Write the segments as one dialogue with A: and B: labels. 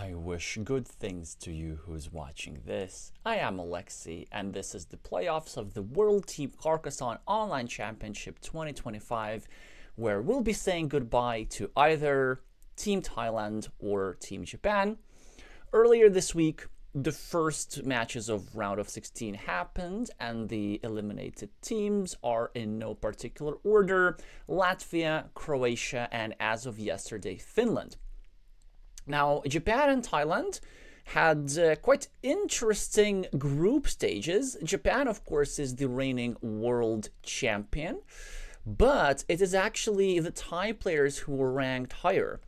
A: I wish good things to you who's watching this. I am Alexey, and this is the playoffs of the World Team Carcassonne Online Championship 2025, where we'll be saying goodbye to either Team Thailand or Team Japan. Earlier this week, the first matches of round of 16 happened, and the eliminated teams are in no particular order: Latvia, Croatia, and as of yesterday, Finland. Now, Japan and Thailand had quite interesting group stages. Japan, of course, is the reigning world champion, but it is actually the Thai players who were ranked higher.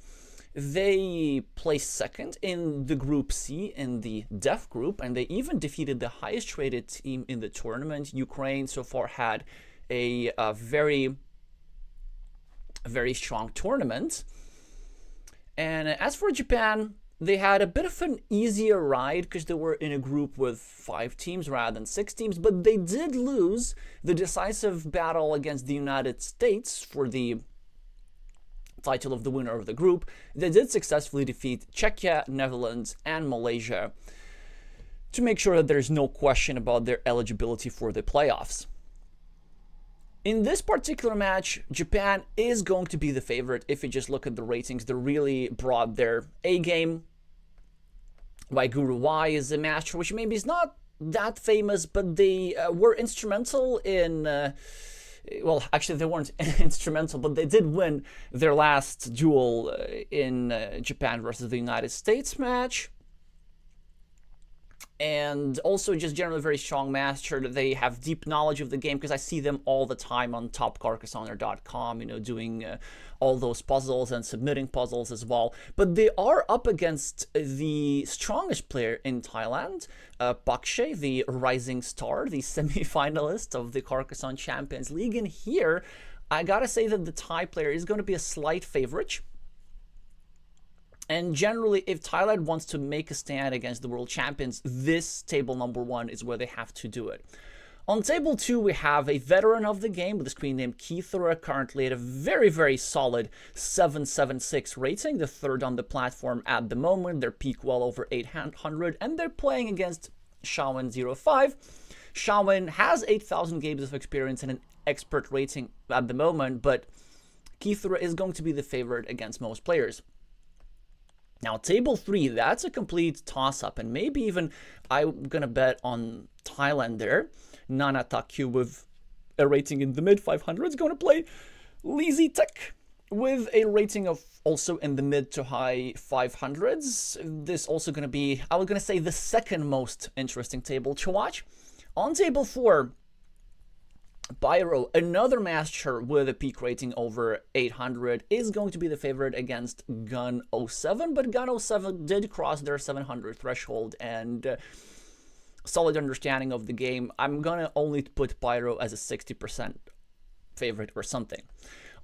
A: They placed second in the Group C, in the Deaf Group, and they even defeated the highest rated team in the tournament. Ukraine so far had a very strong tournament. And as for Japan, they had a bit of an easier ride because they were in a group with 5 teams rather than 6 teams, but they did lose the decisive battle against the United States for the title of the winner of the group. They did successfully defeat Czechia, Netherlands, and Malaysia to make sure that there's no question about their eligibility for the playoffs. In this particular match, Japan is going to be the favorite. If you just look at the ratings, they really brought their A game. Waiguru Y is a master, which maybe is not that famous, but they were instrumental in... well, actually, they weren't instrumental, but they did win their last duel in Japan versus the United States match. And also just generally very strong master. They have deep knowledge of the game because I see them all the time on topcarcassonner.com, doing all those puzzles and submitting puzzles as well. But they are up against the strongest player in Thailand, Pakshay, the rising star, the semi-finalist of the Carcassonne Champions League. And here, I gotta say that the Thai player is going to be a slight favorite. And generally, if Thailand wants to make a stand against the world champions, this table number 1 is where they have to do it. On table 2, we have a veteran of the game with a screen name Keithra, currently at a very solid 776 rating, the third on the platform at the moment. Their peak well over 800, and they're playing against Shawan05. Shawan has 8,000 games of experience and an expert rating at the moment, but Keithra is going to be the favorite against most players. Now, table 3, that's a complete toss-up, and maybe even I'm going to bet on Thailand there. Nana Takyu with a rating in the mid-500s is going to play Lazy Tech with a rating of also in the mid to high 500s. This also going to be, I was going to say, the second most interesting table to watch. On table 4, Byro, another master with a peak rating over 800, is going to be the favorite against Gun07, but Gun07 did cross their 700 threshold and solid understanding of the game. I'm gonna only put Byro as a 60% favorite or something.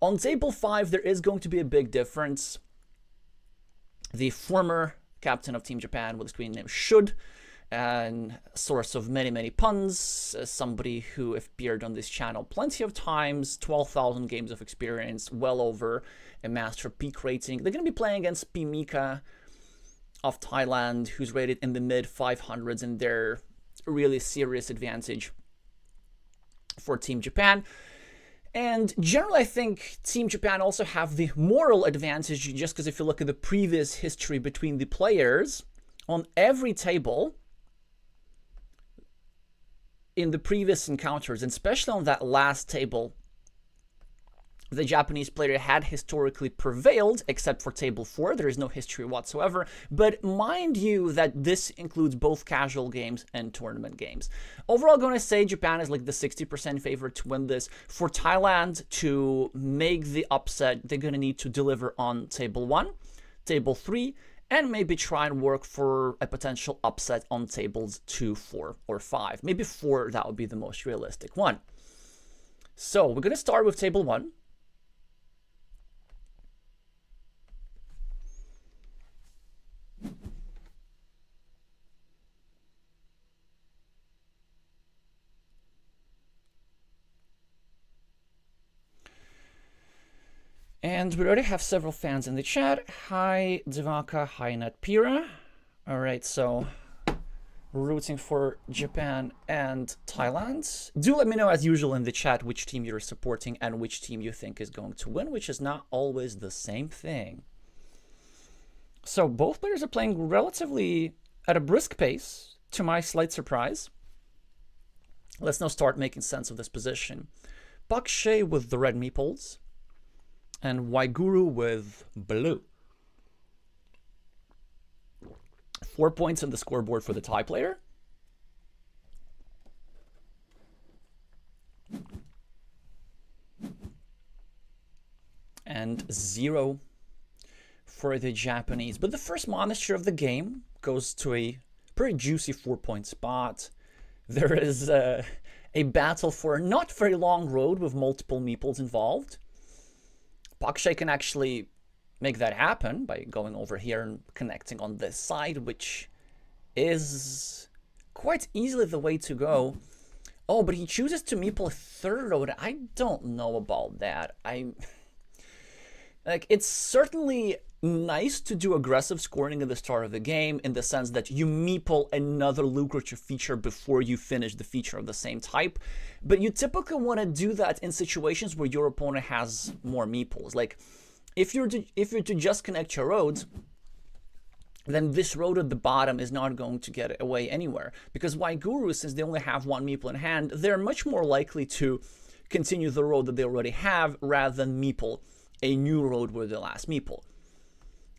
A: On table 5, there is going to be a big difference. The former captain of Team Japan with a screen name Should, and source of many puns, somebody who appeared on this channel plenty of times, 12,000 games of experience, well over a master peak rating. They're going to be playing against Pimika of Thailand, who's rated in the mid 500s, and they're a really serious advantage for Team Japan. And generally, I think Team Japan also have the moral advantage, just because if you look at the previous history between the players, on every table in the previous encounters, and especially on that last table, the Japanese player had historically prevailed, except for table 4. There is no history whatsoever. But mind you that this includes both casual games and tournament games. Overall, I'm going to say Japan is like the 60% favorite to win this. For Thailand to make the upset, they're going to need to deliver on table 1, table 3, and maybe try and work for a potential upset on tables 2, 4, or 5. Maybe 4, that would be the most realistic one. So we're going to start with table 1. And we already have several fans in the chat. Hi Devaka, hi Natpira. All right, so rooting for Japan and Thailand. Do let me know, as usual, in the chat which team you're supporting and which team you think is going to win, which is not always the same thing. So both players are playing relatively at a brisk pace, to my slight surprise. Let's now start making sense of this position. Bakshay with the red meeples and Waiguru with blue. 4 points on the scoreboard for the Thai player. And 0 for the Japanese. But the first monastery of the game goes to a pretty juicy 4-point spot. There is a battle for a not very long road with multiple meeples involved. Bakshay can actually make that happen by going over here and connecting on this side, which is quite easily the way to go. Oh, but he chooses to meeple a third road. I don't know about that. It's certainly nice to do aggressive scoring at the start of the game, in the sense that you meeple another lucrative feature before you finish the feature of the same type. But you typically want to do that in situations where your opponent has more meeples. Like, if you're to just connect your roads, then this road at the bottom is not going to get away anywhere. Because Waiguru, since they only have one meeple in hand, they're much more likely to continue the road that they already have rather than meeple a new road with the last meeple.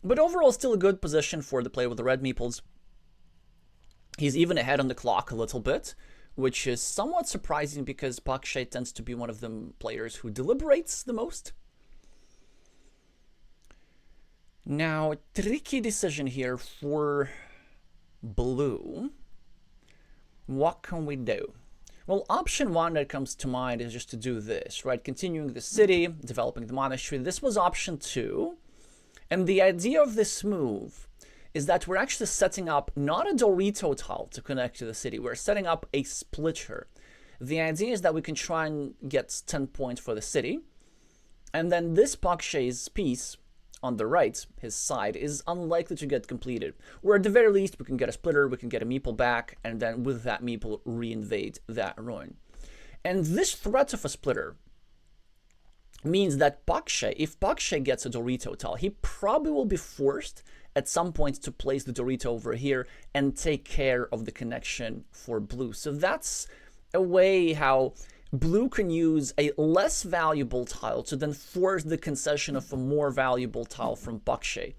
A: But overall, still a good position for the player with the red meeples. He's even ahead on the clock a little bit, which is somewhat surprising because Bakshay tends to be one of the players who deliberates the most. Now, tricky decision here for blue. What can we do? Well, option one that comes to mind is just to do this, right? Continuing the city, developing the monastery. This was option 2. And the idea of this move is that we're actually setting up not a Dorito tile to connect to the city. We're setting up a splitter. The idea is that we can try and get 10 points for the city. And then this Bakshay's piece on the right, his side, is unlikely to get completed. Or at the very least, we can get a splitter, we can get a meeple back, and then with that meeple, reinvade that ruin. And this threat of a splitter means that Bakshay, if Bakshay gets a Dorito tile, he probably will be forced at some point to place the Dorito over here and take care of the connection for blue. So that's a way how blue can use a less valuable tile to then force the concession of a more valuable tile from Bakshay.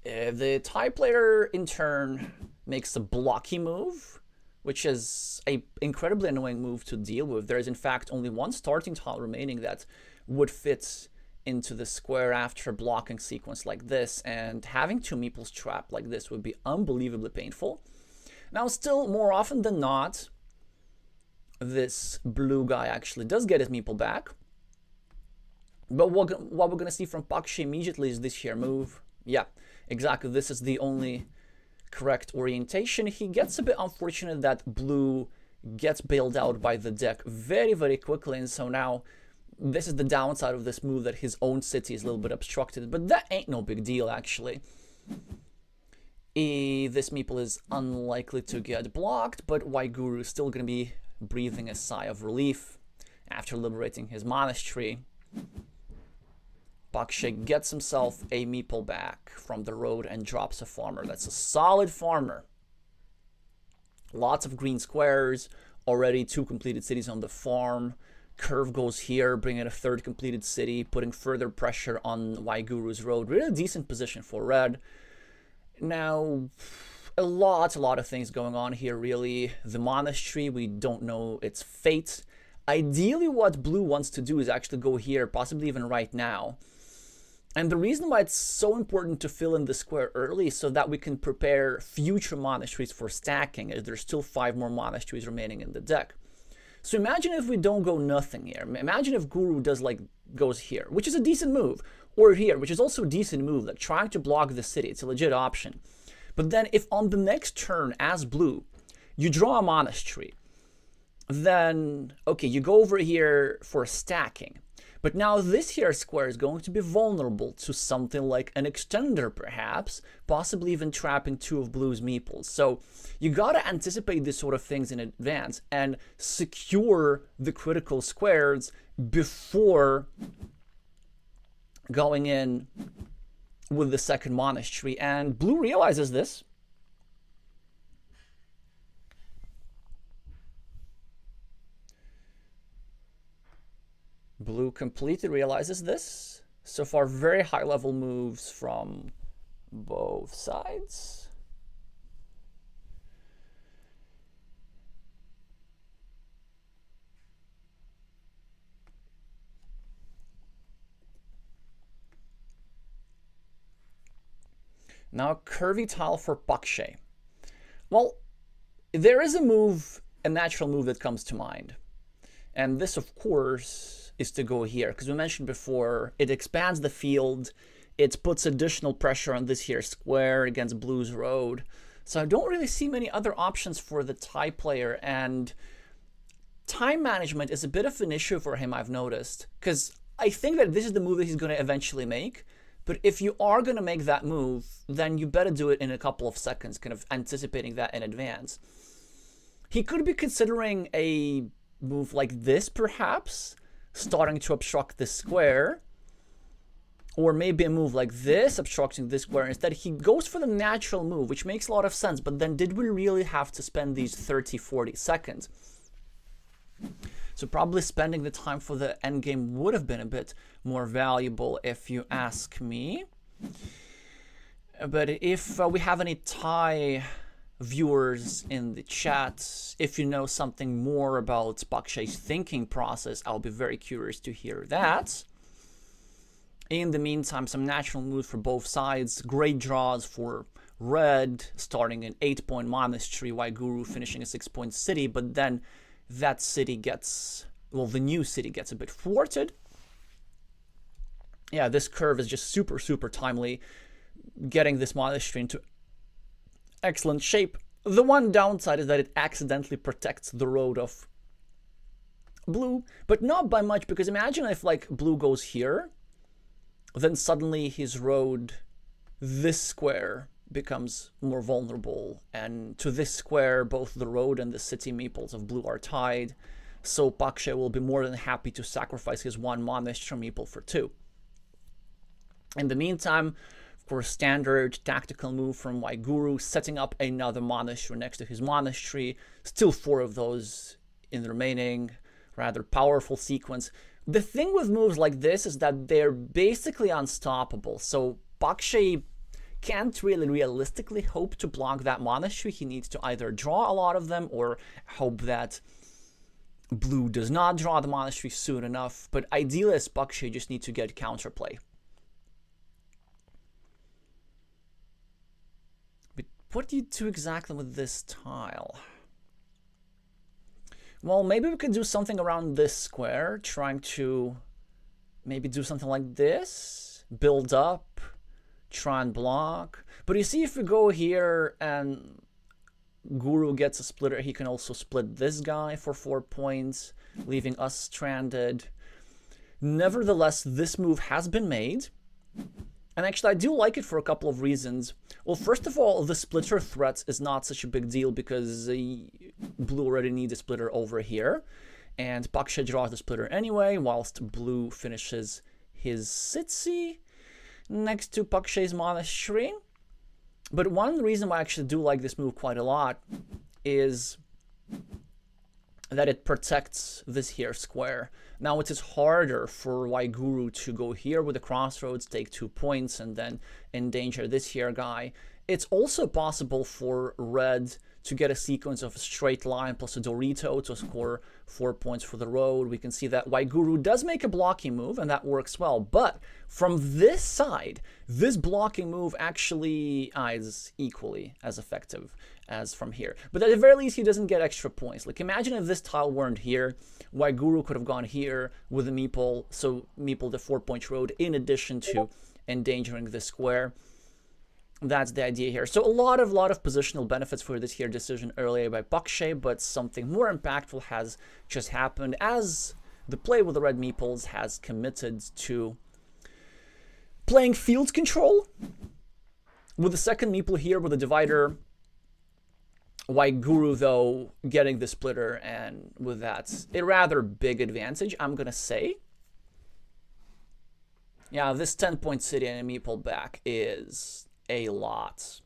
A: The Thai player, in turn, makes a blocky move, which is an incredibly annoying move to deal with. There is, in fact, only one starting tile remaining that would fit into the square after a blocking sequence like this, and having two meeples trapped like this would be unbelievably painful. Now, still, more often than not, this blue guy actually does get his meeple back. But what we're going to see from Bakshay immediately is this here move. Yeah, exactly. This is the only correct orientation. He gets a bit unfortunate that blue gets bailed out by the deck very, very quickly. And so now this is the downside of this move, that his own city is a little bit obstructed. But that ain't no big deal, actually. This meeple is unlikely to get blocked, but Waiguru is still going to be breathing a sigh of relief after liberating his monastery. Bakshay gets himself a meeple back from the road and drops a farmer. That's a solid farmer. Lots of green squares, already 2 completed cities on the farm. Curve goes here, bringing a 3rd completed city, putting further pressure on Waiguru's road. Really decent position for red. Now, a lot of things going on here, really. The monastery, we don't know its fate. Ideally, what blue wants to do is actually go here, possibly even right now. And the reason why it's so important to fill in the square early is so that we can prepare future monasteries for stacking, as there's still 5 more monasteries remaining in the deck. So imagine if we don't go nothing here. Imagine if Guru goes here, which is a decent move, or here, which is also a decent move, like trying to block the city. It's a legit option. But then if on the next turn, as blue, you draw a monastery, then, okay, you go over here for stacking. But now this here square is going to be vulnerable to something like an extender perhaps, possibly even trapping 2 of blue's meeples. So you gotta anticipate these sort of things in advance and secure the critical squares before going in with the second monastery. And blue realizes this. Blue completely realizes this. So far, very high level moves from both sides. Now, curvy tile for Pakshay. Well, there is a natural move that comes to mind. And this, of course, is to go here, because we mentioned before, it expands the field, it puts additional pressure on this here square against blue's road. So I don't really see many other options for the Thai player, and time management is a bit of an issue for him, I've noticed, because I think that this is the move that he's going to eventually make. But if you are going to make that move, then you better do it in a couple of seconds, kind of anticipating that in advance. He could be considering a move like this, perhaps, starting to obstruct this square. Or maybe a move like this, obstructing this square. Instead, he goes for the natural move, which makes a lot of sense. But then did we really have to spend these 30, 40 seconds? So probably spending the time for the endgame would have been a bit more valuable, if you ask me. But if we have any Thai viewers in the chat, if you know something more about Pakshay's thinking process, I'll be very curious to hear that. In the meantime, some natural moves for both sides. Great draws for red, starting an 8-point monastery, Waiguru finishing a 6-point city, but then that city gets, well, the new city gets a bit thwarted. Yeah, this curve is just super, super timely, getting this monastery into excellent shape. The one downside is that it accidentally protects the road of blue, but not by much, because imagine if, like, blue goes here, then suddenly his road, this square, becomes more vulnerable, and to this square both the road and the city meeples of blue are tied, so Pakshay will be more than happy to sacrifice his 1 monastery meeple for 2. In the meantime, of course, standard tactical move from Waiguru, setting up another monastery next to his monastery, still 4 of those in the remaining, rather powerful sequence. The thing with moves like this is that they're basically unstoppable, so Pakshay can't really realistically hope to block that monastery. He needs to either draw a lot of them or hope that blue does not draw the monastery soon enough. But ideally, as Pakshay just needs to get counterplay. But what do you do exactly with this tile? Well, maybe we could do something around this square, trying to maybe do something like this, build up, try and block. But you see, if we go here and Guru gets a splitter, he can also split this guy for 4 points, leaving us stranded. Nevertheless, this move has been made. And actually, I do like it for a couple of reasons. Well, first of all, the splitter threat is not such a big deal because blue already needs a splitter over here. And Pakshay draws the splitter anyway, whilst blue finishes his city next to Pakshay's monastery. But one reason why I actually do like this move quite a lot is that it protects this here square. Now it is harder for Waiguru to go here with the crossroads, take 2 points, and then endanger this here guy. It's also possible for red to get a sequence of a straight line plus a Dorito to score 4 points for the road. We can see that Waiguru does make a blocking move, and that works well. But from this side, this blocking move actually is equally as effective as from here. But at the very least, he doesn't get extra points. Like, imagine if this tile weren't here, Waiguru could have gone here with a meeple, so meeple the 4-point road in addition to endangering the square. That's the idea here. So a lot of positional benefits for this here decision earlier by Pakshay, but something more impactful has just happened. As the play with the red meeples has committed to playing field control. With the second meeple here with the divider, White Guru, though, getting the splitter, and with that, a rather big advantage, I'm going to say. Yeah, this 10-point city and a meeple back is a lot.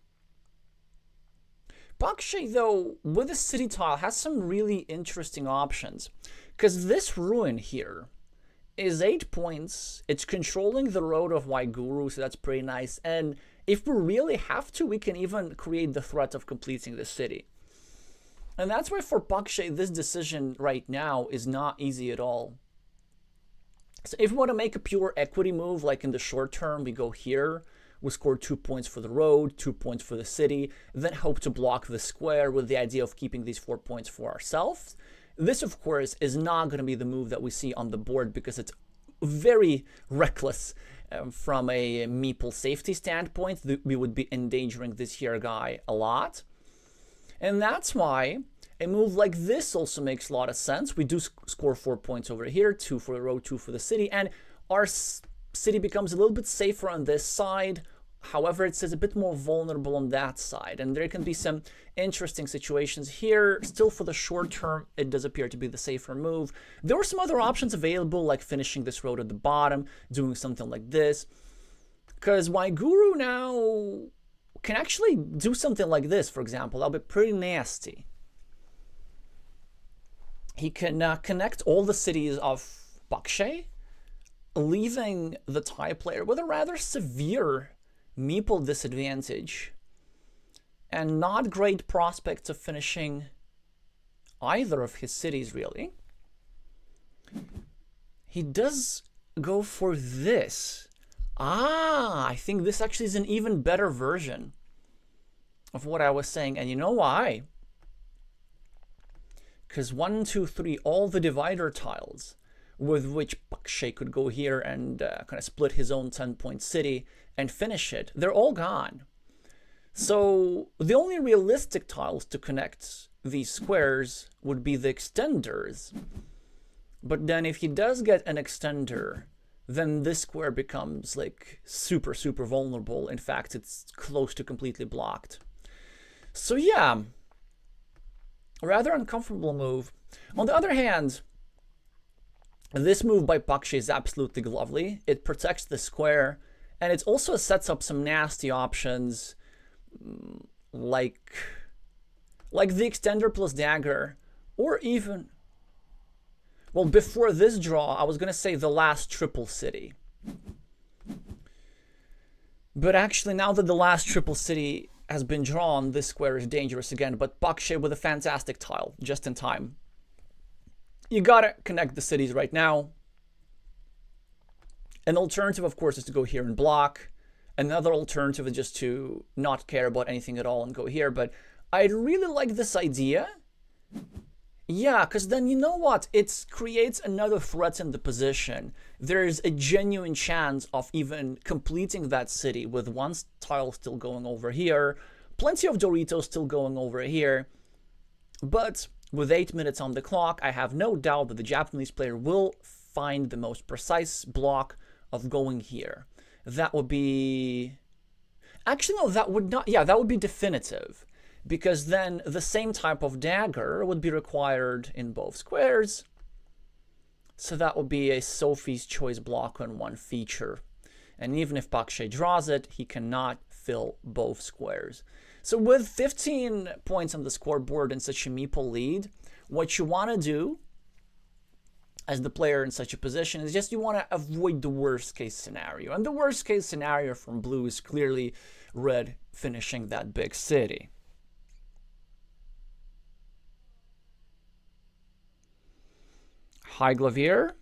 A: Bakshay, though, with the city tile, has some really interesting options. Because this ruin here is 8 points. It's controlling the road of White Guru, so that's pretty nice. And if we really have to, we can even create the threat of completing the city. And that's why for Bakshay, this decision right now is not easy at all. So if we want to make a pure equity move, like in the short term, we go here. We score 2 points for the road, 2 points for the city, then hope to block the square with the idea of keeping these 4 points for ourselves. This, of course, is not going to be the move that we see on the board because it's very reckless from a meeple safety standpoint. We would be endangering this here guy a lot. And that's why a move like this also makes a lot of sense. We do score 4 points over here, 2 for the road, 2 for the city, and our city becomes a little bit safer on this side. However, it's a bit more vulnerable on that side, and there can be some interesting situations here. Still, for the short term, it does appear to be the safer move. There were some other options available, like finishing this road at the bottom, doing something like this, because White Guru now can actually do something like this, for example. That'll be pretty nasty. He can connect all the cities of Bakshay, leaving the Thai player with a rather severe meeple disadvantage and not great prospects of finishing either of his cities, really. He does go for this. I think this actually is an even better version of what I was saying. And you know why? Because 1, 2, 3, all the divider tiles with which Bakshay could go here and kind of split his own 10-point city and finish it, they're all gone. So the only realistic tiles to connect these squares would be the extenders. But then if he does get an extender, then this square becomes like super, super vulnerable. In fact, it's close to completely blocked. So yeah, a rather uncomfortable move. On the other hand, this move by Bakshay is absolutely lovely. It protects the square, and it also sets up some nasty options like the extender plus dagger, or even, well, before this draw, I was going to say the last triple city. But actually, now that the last triple city has been drawn, this square is dangerous again. But Bakshay with a fantastic tile, just in time. You gotta connect the cities right now. An alternative, of course, is to go here and block. Another alternative is just to not care about anything at all and go here. But I really like this idea. Yeah, because then you know what? It creates another threat in the position. There's a genuine chance of even completing that city with one tile still going over here. Plenty of Doritos still going over here. But with 8 minutes on the clock, I have no doubt that the Japanese player will find the most precise block of going here. That would be... Actually, no, that would not... Yeah, that would be definitive. Because then the same type of dagger would be required in both squares. So that would be a Sophie's Choice block on one feature. And even if Bakshay draws it, he cannot fill both squares. So with 15 points on the scoreboard and such a meeple lead, what you want to do as the player in such a position is just you want to avoid the worst case scenario. And the worst case scenario from blue is clearly red finishing that big city. Hi, Glavier.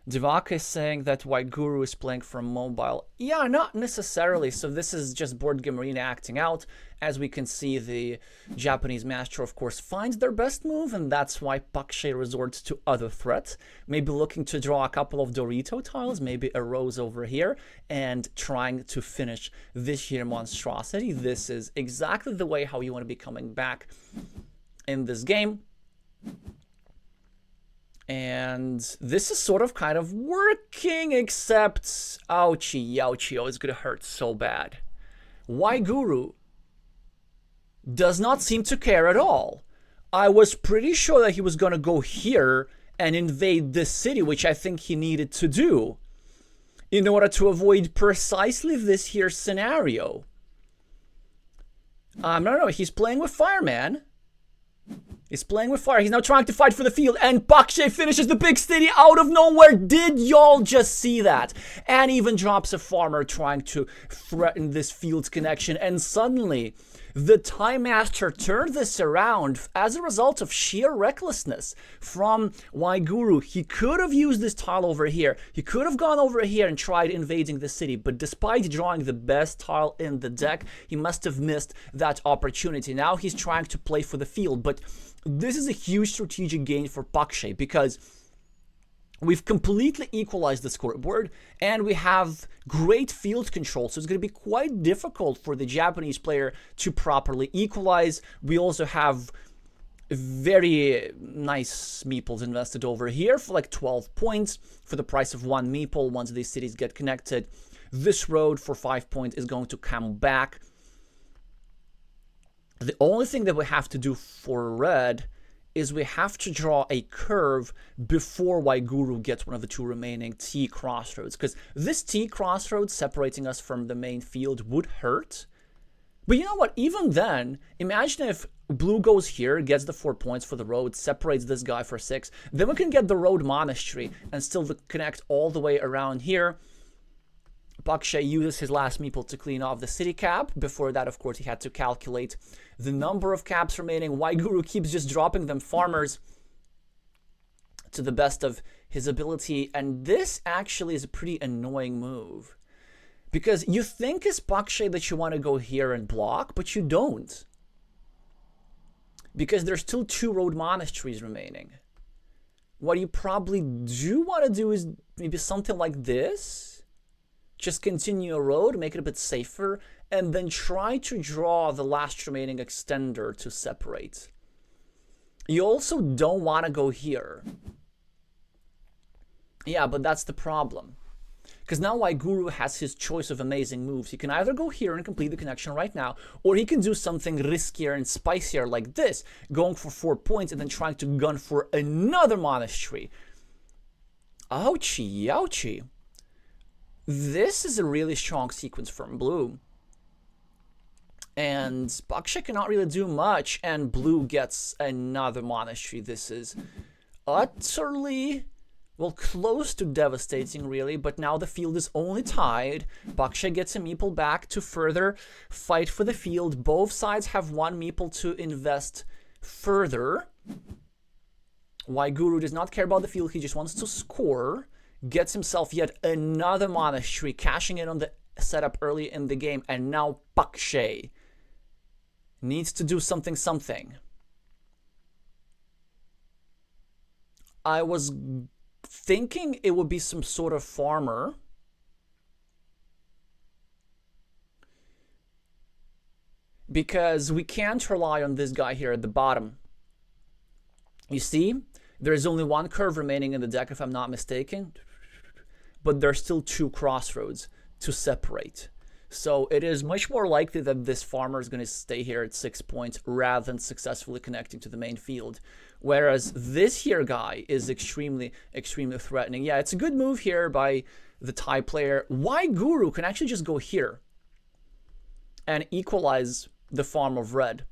A: Divaka is saying that White Guru is playing from mobile. Yeah, not necessarily. So this is just Board Game Arena acting out. As we can see, the Japanese master, of course, finds their best move, and that's why Bakshay resorts to other threats. Maybe looking to draw a couple of Dorito tiles, maybe a rose over here, and trying to finish this here monstrosity. This is exactly the way how you want to be coming back in this game. And this is sort of kind of working, except ouchie, ouchie, oh, it's gonna hurt so bad. Waiguru does not seem to care at all. I was pretty sure that he was gonna go here and invade this city, which I think he needed to do in order to avoid precisely this here scenario. No, he's playing with fire, man. He's playing with fire. He's now trying to fight for the field, and Bakshay finishes the big city out of nowhere. Did y'all just see that? And even drops a farmer trying to threaten this field's connection, and suddenly the Thai master turned this around as a result of sheer recklessness from Waiguru. He could have used this tile over here. He could have gone over here and tried invading the city, but despite drawing the best tile in the deck, he must have missed that opportunity. Now he's trying to play for the field, but this is a huge strategic gain for Bakshay because we've completely equalized the scoreboard and we have great field control, so it's going to be quite difficult for the Japanese player to properly equalize. We also have very nice meeples invested over here for like 12 points for the price of 1 meeple once these cities get connected. This road for 5 points is going to come back. The only thing that we have to do for red is we have to draw a curve before Waiguru gets one of the 2 remaining T crossroads, because this T crossroads separating us from the main field would hurt. But you know what, even then, imagine if blue goes here, gets the 4 points for the road, separates this guy for 6, then we can get the road monastery and still connect all the way around here. Bakshay uses his last meeple to clean off the city cap. Before that, of course, he had to calculate the number of caps remaining. Waiguru keeps just dropping them farmers to the best of his ability. And this actually is a pretty annoying move. Because you think as Bakshay that you want to go here and block, but you don't. Because there's still 2 road monasteries remaining. What you probably do want to do is maybe something like this. Just continue a road, make it a bit safer, and then try to draw the last remaining extender to separate. You also don't want to go here. Yeah, but that's the problem. Because now Waiguru has his choice of amazing moves. He can either go here and complete the connection right now, or he can do something riskier and spicier like this, going for 4 points and then trying to gun for another monastery. Ouchie, ouchie. This is a really strong sequence from blue. And Bakshay cannot really do much, and blue gets another monastery. This is utterly, well, close to devastating, really, but now the field is only tied. Bakshay gets a meeple back to further fight for the field. Both sides have 1 meeple to invest further. Waiguru does not care about the field, he just wants to score. Gets himself yet another monastery, cashing in on the setup early in the game, and now Bakshay needs to do something. I was thinking it would be some sort of farmer. Because we can't rely on this guy here at the bottom. You see, there is only 1 curve remaining in the deck, if I'm not mistaken. But there's still 2 crossroads to separate. So it is much more likely that this farmer is going to stay here at 6 points rather than successfully connecting to the main field. Whereas this here guy is extremely threatening. Yeah, it's a good move here by the Thai player. Waiguru can actually just go here and equalize the farm of red.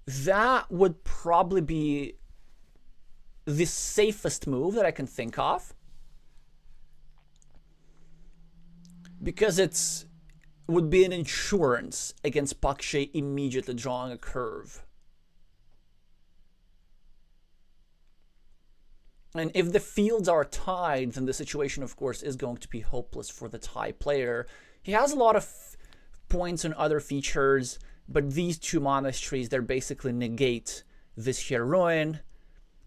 A: That would probably be the safest move that I can think of. Because it would be an insurance against Bakshay immediately drawing a curve. And if the fields are tied, then the situation, of course, is going to be hopeless for the Thai player. He has a lot of points and other features, but these 2 monasteries, they basically negate this here ruin.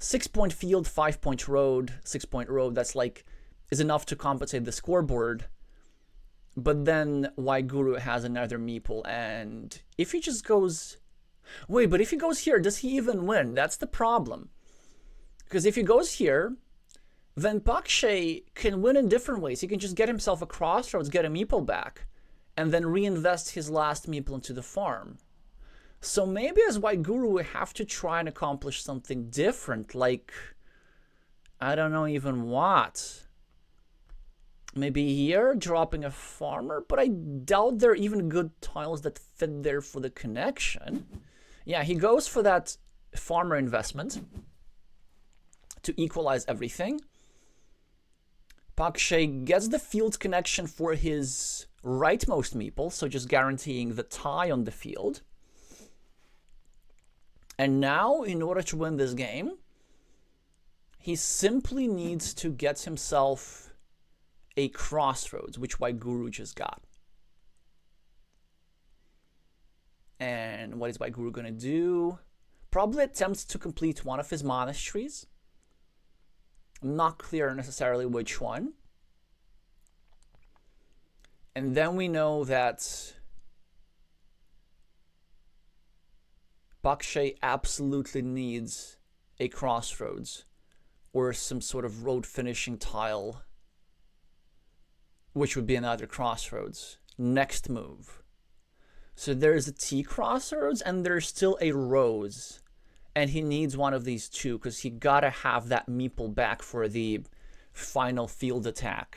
A: 6-point field, 5-point road, 6-point road, that's like, is enough to compensate the scoreboard. But then Waiguru has another meeple, and if he just goes... Wait, but if he goes here, does he even win? That's the problem. Because if he goes here, then Pakshay can win in different ways. He can just get himself a crossroads, get a meeple back, and then reinvest his last meeple into the farm. So maybe as White Guru, we have to try and accomplish something different, like, I don't know even what. Maybe here, dropping a farmer, but I doubt there are even good tiles that fit there for the connection. Yeah, he goes for that farmer investment to equalize everything. Pakshay gets the field connection for his rightmost meeple, so just guaranteeing the tie on the field. And now, in order to win this game, he simply needs to get himself a crossroads, which White Guru just got. And what is White Guru going to do? Probably attempts to complete one of his monasteries. Not clear necessarily which one. And then we know that Pakshay absolutely needs a crossroads or some sort of road finishing tile, which would be another crossroads. Next move. So there's a T crossroads and there's still a rose. And he needs one of these two because he gotta have that meeple back for the final field attack.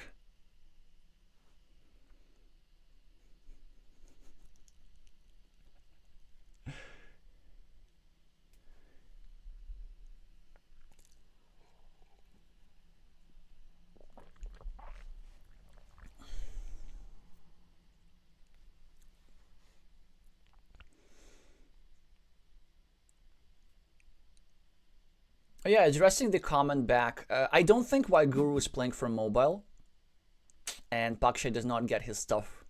A: Yeah, addressing the comment back, I don't think White Guru is playing for mobile, and Pakshay does not get his stuff.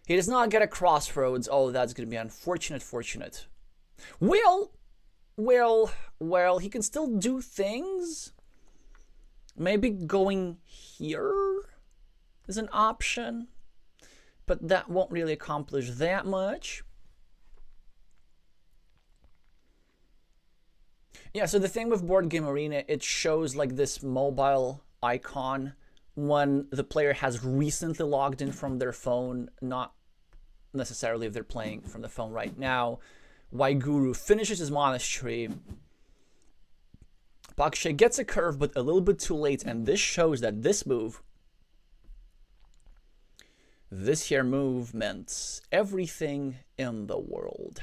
A: He does not get a crossroads. Oh, that's going to be unfortunate, fortunate. Well, he can still do things. Maybe going here is an option, but that won't really accomplish that much. Yeah, so the thing with Board Game Arena, it shows like this mobile icon when the player has recently logged in from their phone, not necessarily if they're playing from the phone right now. White Guru finishes his monastery. Pakshay gets a curve, but a little bit too late, and this shows that this here move meant everything in the world.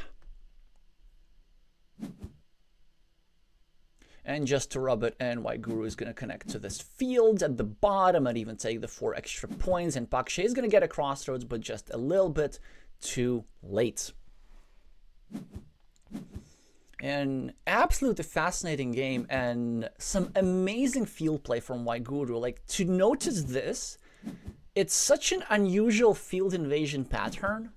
A: And just to rub it in, White Guru is going to connect to this field at the bottom and even take the 4 extra points. And Pakshay is going to get a crossroads, but just a little bit too late. An absolutely fascinating game and some amazing field play from White Guru. Like, to notice this, it's such an unusual field invasion pattern.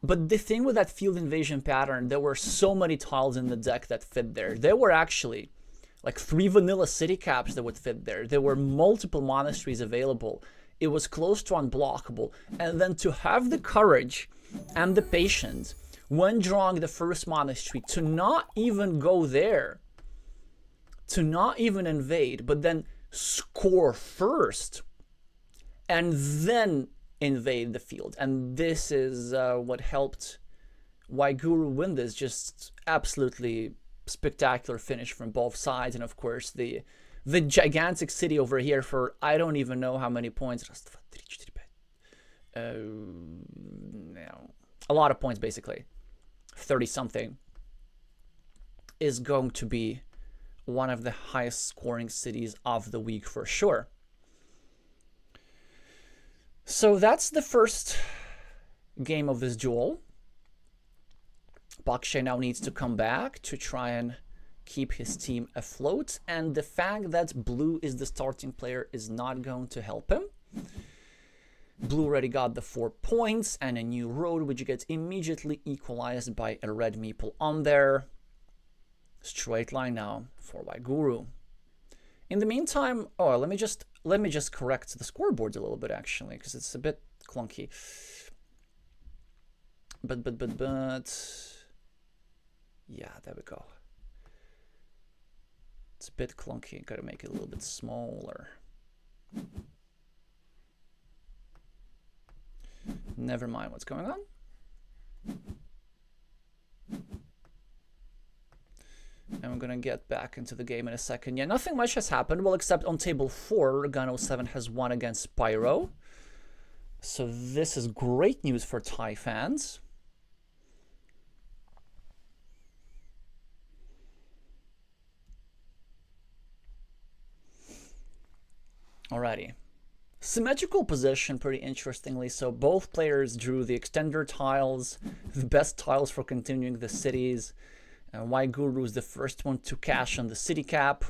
A: But the thing with that field invasion pattern, there were so many tiles in the deck that fit there. There were actually like 3 vanilla city caps that would fit there. There were multiple monasteries available. It was close to unblockable. And then to have the courage and the patience when drawing the first monastery to not even go there, to not even invade, but then score first and then invade the field. And this is what helped White Guru win this. Just absolutely spectacular finish from both sides. And of course the gigantic city over here for I don't even know how many points. A lot of points, basically 30 something, is going to be one of the highest scoring cities of the week for sure. So that's the first game of this duel. Pakshay now needs to come back to try and keep his team afloat, and the fact that blue is the starting player is not going to help him. Blue already got the 4 points and a new road, which gets immediately equalized by a red meeple on there. Straight line now for White Guru. In the meantime, oh, let me just correct the scoreboard a little bit, actually, because it's a bit clunky. But yeah, there we go. It's a bit clunky. Gotta make it a little bit smaller. Never mind what's going on. And we're gonna get back into the game in a second. Yeah, nothing much has happened. Well, except on table 4, Gun 07 has won against Pyro. So this is great news for Thai fans. Alrighty. Symmetrical position, pretty interestingly. So both players drew the extender tiles, the best tiles for continuing the cities. White Guru is the first one to cash on the city cap.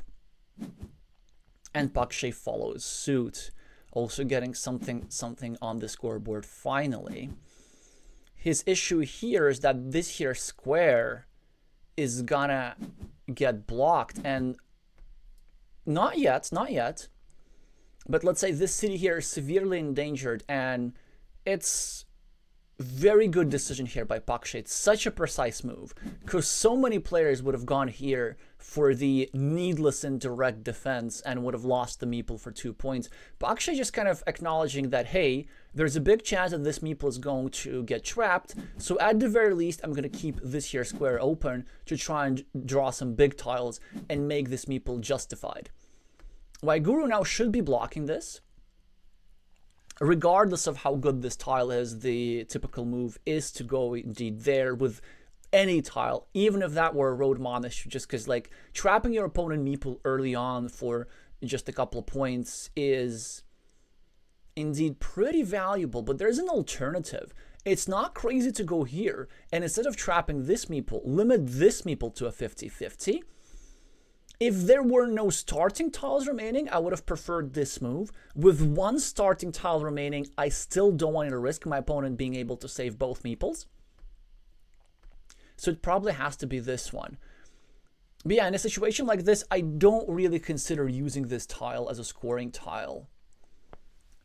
A: And Pakshay follows suit, also getting something on the scoreboard finally. His issue here is that this here square is gonna get blocked, and not yet. But let's say this city here is severely endangered, and it's very good decision here by Pakshay. It's such a precise move, because so many players would have gone here for the needless indirect defense and would have lost the meeple for 2 points. Pakshay just kind of acknowledging that, hey, there's a big chance that this meeple is going to get trapped, so at the very least, I'm going to keep this here square open to try and draw some big tiles and make this meeple justified. White Guru now should be blocking this. Regardless of how good this tile is, the typical move is to go indeed there with any tile, even if that were a road monastery, just because like trapping your opponent meeple early on for just a couple of points is indeed pretty valuable. But there's an alternative. It's not crazy to go here, and instead of trapping this meeple, limit this meeple to a 50-50. If there were no starting tiles remaining, I would have preferred this move. With one starting tile remaining, I still don't want to risk my opponent being able to save both meeples. So it probably has to be this one. But yeah, in a situation like this, I don't really consider using this tile as a scoring tile.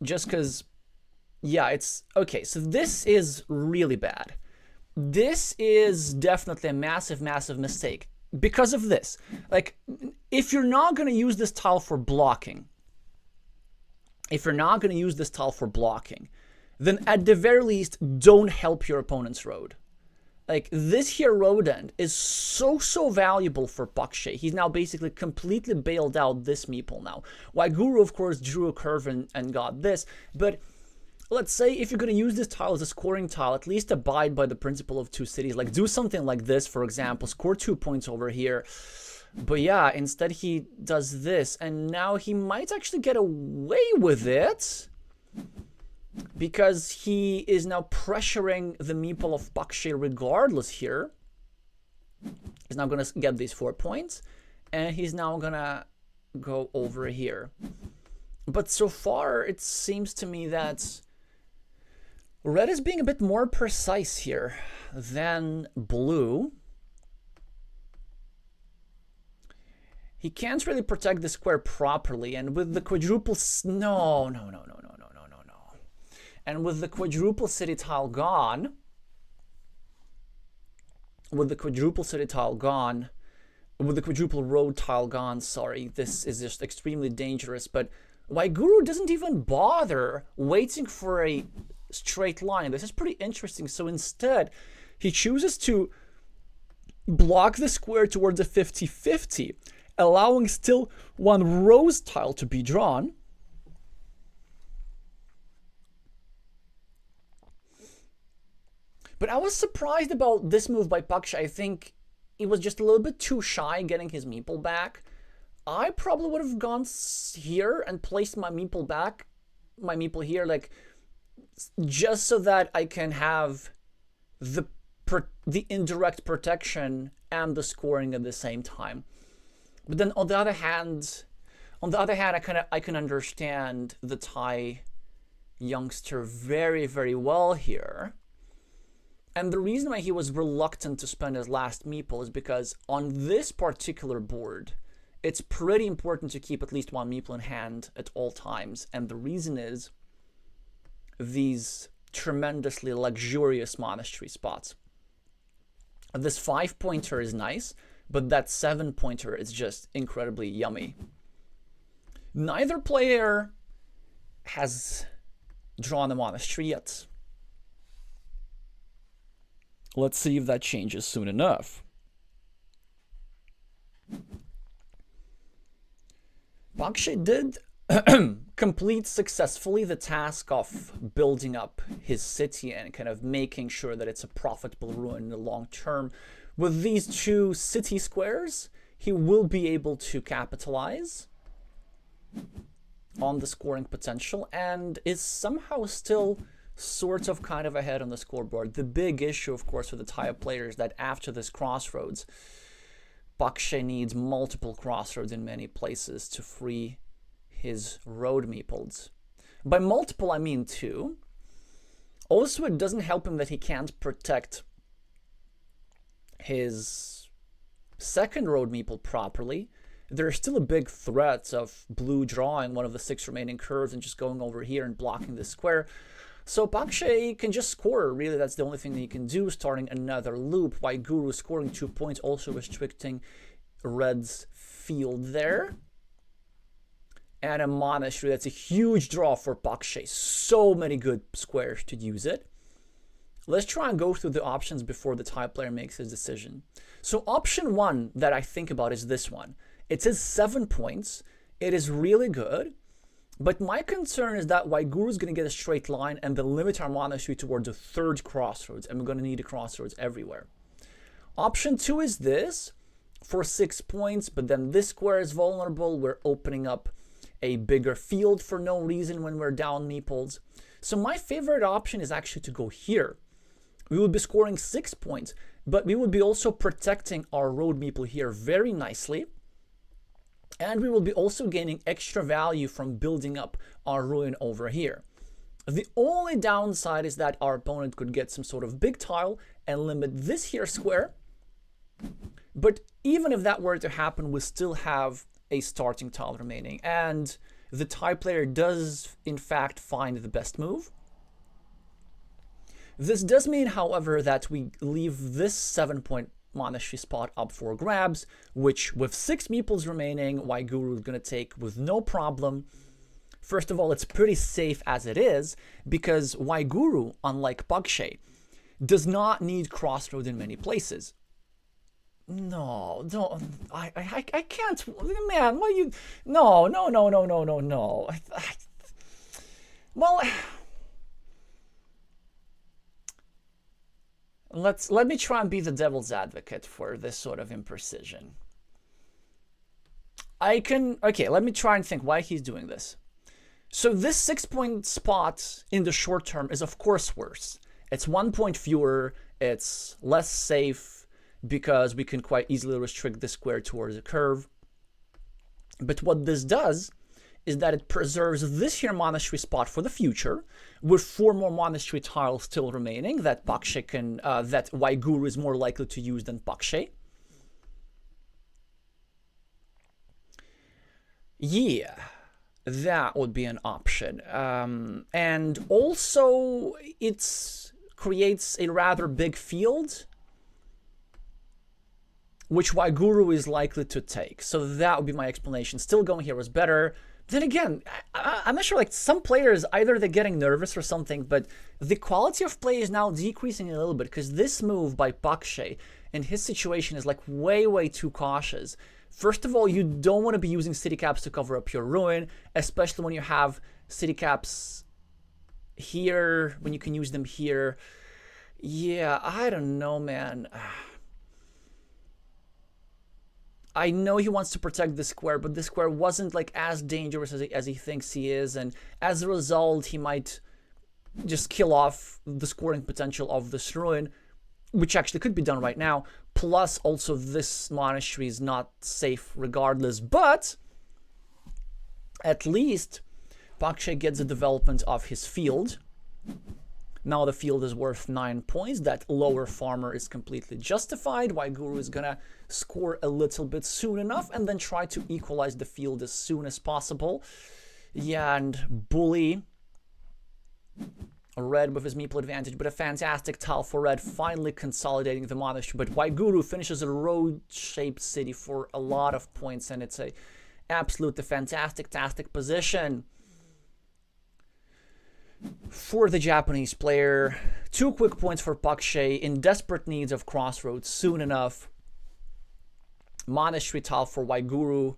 A: Just because, yeah, it's... Okay, so this is really bad. This is definitely a massive, massive mistake. Because of this, like, if you're not going to use this tile for blocking, then at the very least, don't help your opponent's road. Like, this here road end is so valuable for Pakshay. He's now basically completely bailed out this meeple now. White Guru, of course, drew a curve and got this, but... Let's say if you're going to use this tile as a scoring tile, at least abide by the principle of 2 cities. Like, do something like this, for example. Score 2 points over here. But yeah, instead he does this. And now he might actually get away with it, because he is now pressuring the meeple of Pakshay regardless here. He's now going to get these 4 points. And he's now going to go over here. But so far, it seems to me that... Red is being a bit more precise here than blue. He can't really protect the square properly, and with the quadruple... No. And with the quadruple city tile gone... With the quadruple road tile gone, sorry, this is just extremely dangerous, but White Guru doesn't even bother waiting for a straight line. This is pretty interesting. So instead, he chooses to block the square towards a 50-50, allowing still one rose tile to be drawn. But I was surprised about this move by Pakshay. I think he was just a little bit too shy getting his meeple back. I probably would have gone here and placed my meeple back, my meeple here, like, just so that I can have the indirect protection and the scoring at the same time. But then on the other hand, I can understand the Thai youngster very, very well here. And the reason why he was reluctant to spend his last meeple is because on this particular board, it's pretty important to keep at least one meeple in hand at all times. And the reason is these tremendously luxurious monastery spots. This 5-pointer is nice, but that 7-pointer is just incredibly yummy. Neither player has drawn a monastery yet. Let's see if that changes soon enough. Bakshay did complete successfully the task of building up his city and kind of making sure that it's a profitable ruin in the long term. With these 2 city squares, he will be able to capitalize on the scoring potential and is somehow still sort of kind of ahead on the scoreboard. The big issue, of course, for the Thai player is that after this crossroads, Bakshay needs multiple crossroads in many places to free his road meeples. By multiple, I mean 2. Also, it doesn't help him that he can't protect his second road meeple properly. There's still a big threat of blue drawing one of the 6 remaining curves and just going over here and blocking the square. So Bakshay can just score. Really, that's the only thing that he can do, starting another loop. Waiguru scoring 2 points, also restricting red's field there. And a monastery. That's a huge draw for Bakshay. So many good squares to use it. Let's try and go through the options before the Thai player makes his decision. So option 1 that I think about is this one. It says 7 points. It is really good. But my concern is that Waiguru is going to get a straight line and then limit our monastery towards a 3rd crossroads. And we're going to need a crossroads everywhere. Option 2 is this for 6 points. But then this square is vulnerable. We're opening up a bigger field for no reason when we're down meeples. So my favorite option is actually to go here. We would be scoring 6 points. But we would be also protecting our road meeple here very nicely. And we will be also gaining extra value from building up our ruin over here. The only downside is that our opponent could get some sort of big tile and limit this here square. But even if that were to happen, we still have a starting tile remaining. And the Thai player does, in fact, find the best move. This does mean, however, that we leave this 7-point monastery spot up for grabs, which with 6 meeples remaining, Waiguru is going to take with no problem. First of all, it's pretty safe as it is, because Waiguru, unlike Bakshay, does not need crossroads in many places. No, don't, I can't, man, what you, no. Well, let me try and be the devil's advocate for this sort of imprecision. Okay, let me try and think why he's doing this. So this 6-point spot in the short term is of course worse. It's 1 point fewer, it's less safe because we can quite easily restrict the square towards a curve. But what this does is that it preserves this here monastery spot for the future, with 4 more monastery tiles still remaining that Bakshay can, that Waiguru is more likely to use than Bakshay. Yeah, that would be an option. And also, it creates a rather big field, which Waiguru is likely to take. So that would be my explanation. Still going here was better. Then again, I'm not sure, like, some players, either they're getting nervous or something, but the quality of play is now decreasing a little bit, because this move by Bakshay in his situation is like way too cautious. First of all, you don't want to be using city caps to cover up your ruin, especially when you have city caps here, when you can use them here. Yeah, I don't know, man. I know he wants to protect the square, but the square wasn't like as dangerous as he thinks he is, and as a result, he might just kill off the scoring potential of this ruin, which actually could be done right now. Plus, also, this monastery is not safe regardless, but at least Bakshay gets the development of his field. Now the field is worth 9 points. That lower farmer is completely justified. Waiguru is gonna score a little bit soon enough and then try to equalize the field as soon as possible. Yeah, and Bully Red with his meeple advantage, but a fantastic tile for Red, finally consolidating the monastery. But Waiguru finishes a road-shaped city for a lot of points, and it's a absolutely fantastic position for the Japanese player. 2 quick points for Pakshay, in desperate needs of crossroads soon enough. Monastery tile for Waiguru.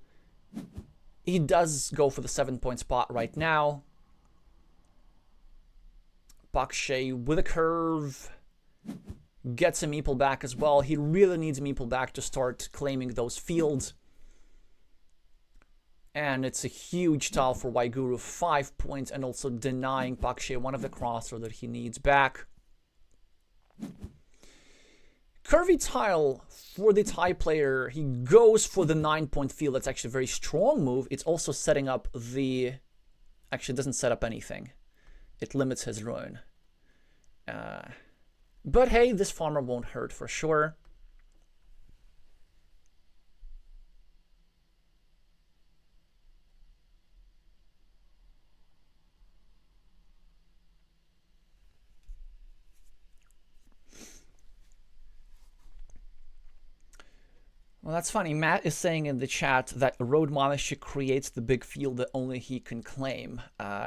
A: He does go for the 7-point spot right now. Pakshay with a curve gets a meeple back as well. He really needs a meeple back to start claiming those fields. And it's a huge tile for Waiguru, 5 points, and also denying Pakshay one of the crossroads that he needs back. Curvy tile for the Thai player. He goes for the 9-point field. That's actually a very strong move. It's also setting up the... Actually, it doesn't set up anything. It limits his ruin. But hey, this farmer won't hurt for sure. Well, that's funny. Matt is saying in the chat that Road Monastery creates the big field that only he can claim,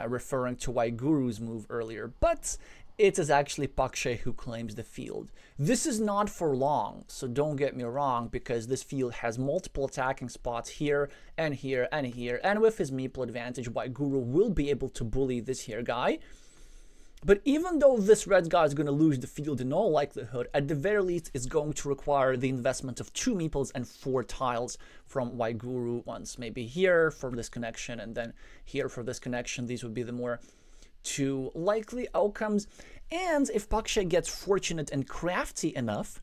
A: referring to Waiguru's move earlier. But it is actually Pakshay who claims the field. This is not for long, so don't get me wrong, because this field has multiple attacking spots here and here and here. And with his meeple advantage, Waiguru will be able to bully this here guy. But even though this red guy is going to lose the field in all likelihood, at the very least it's going to require the investment of 2 meeples and 4 tiles from Waiguru. Once maybe here for this connection and then here for this connection. These would be the more 2 likely outcomes. And if Pakshay gets fortunate and crafty enough,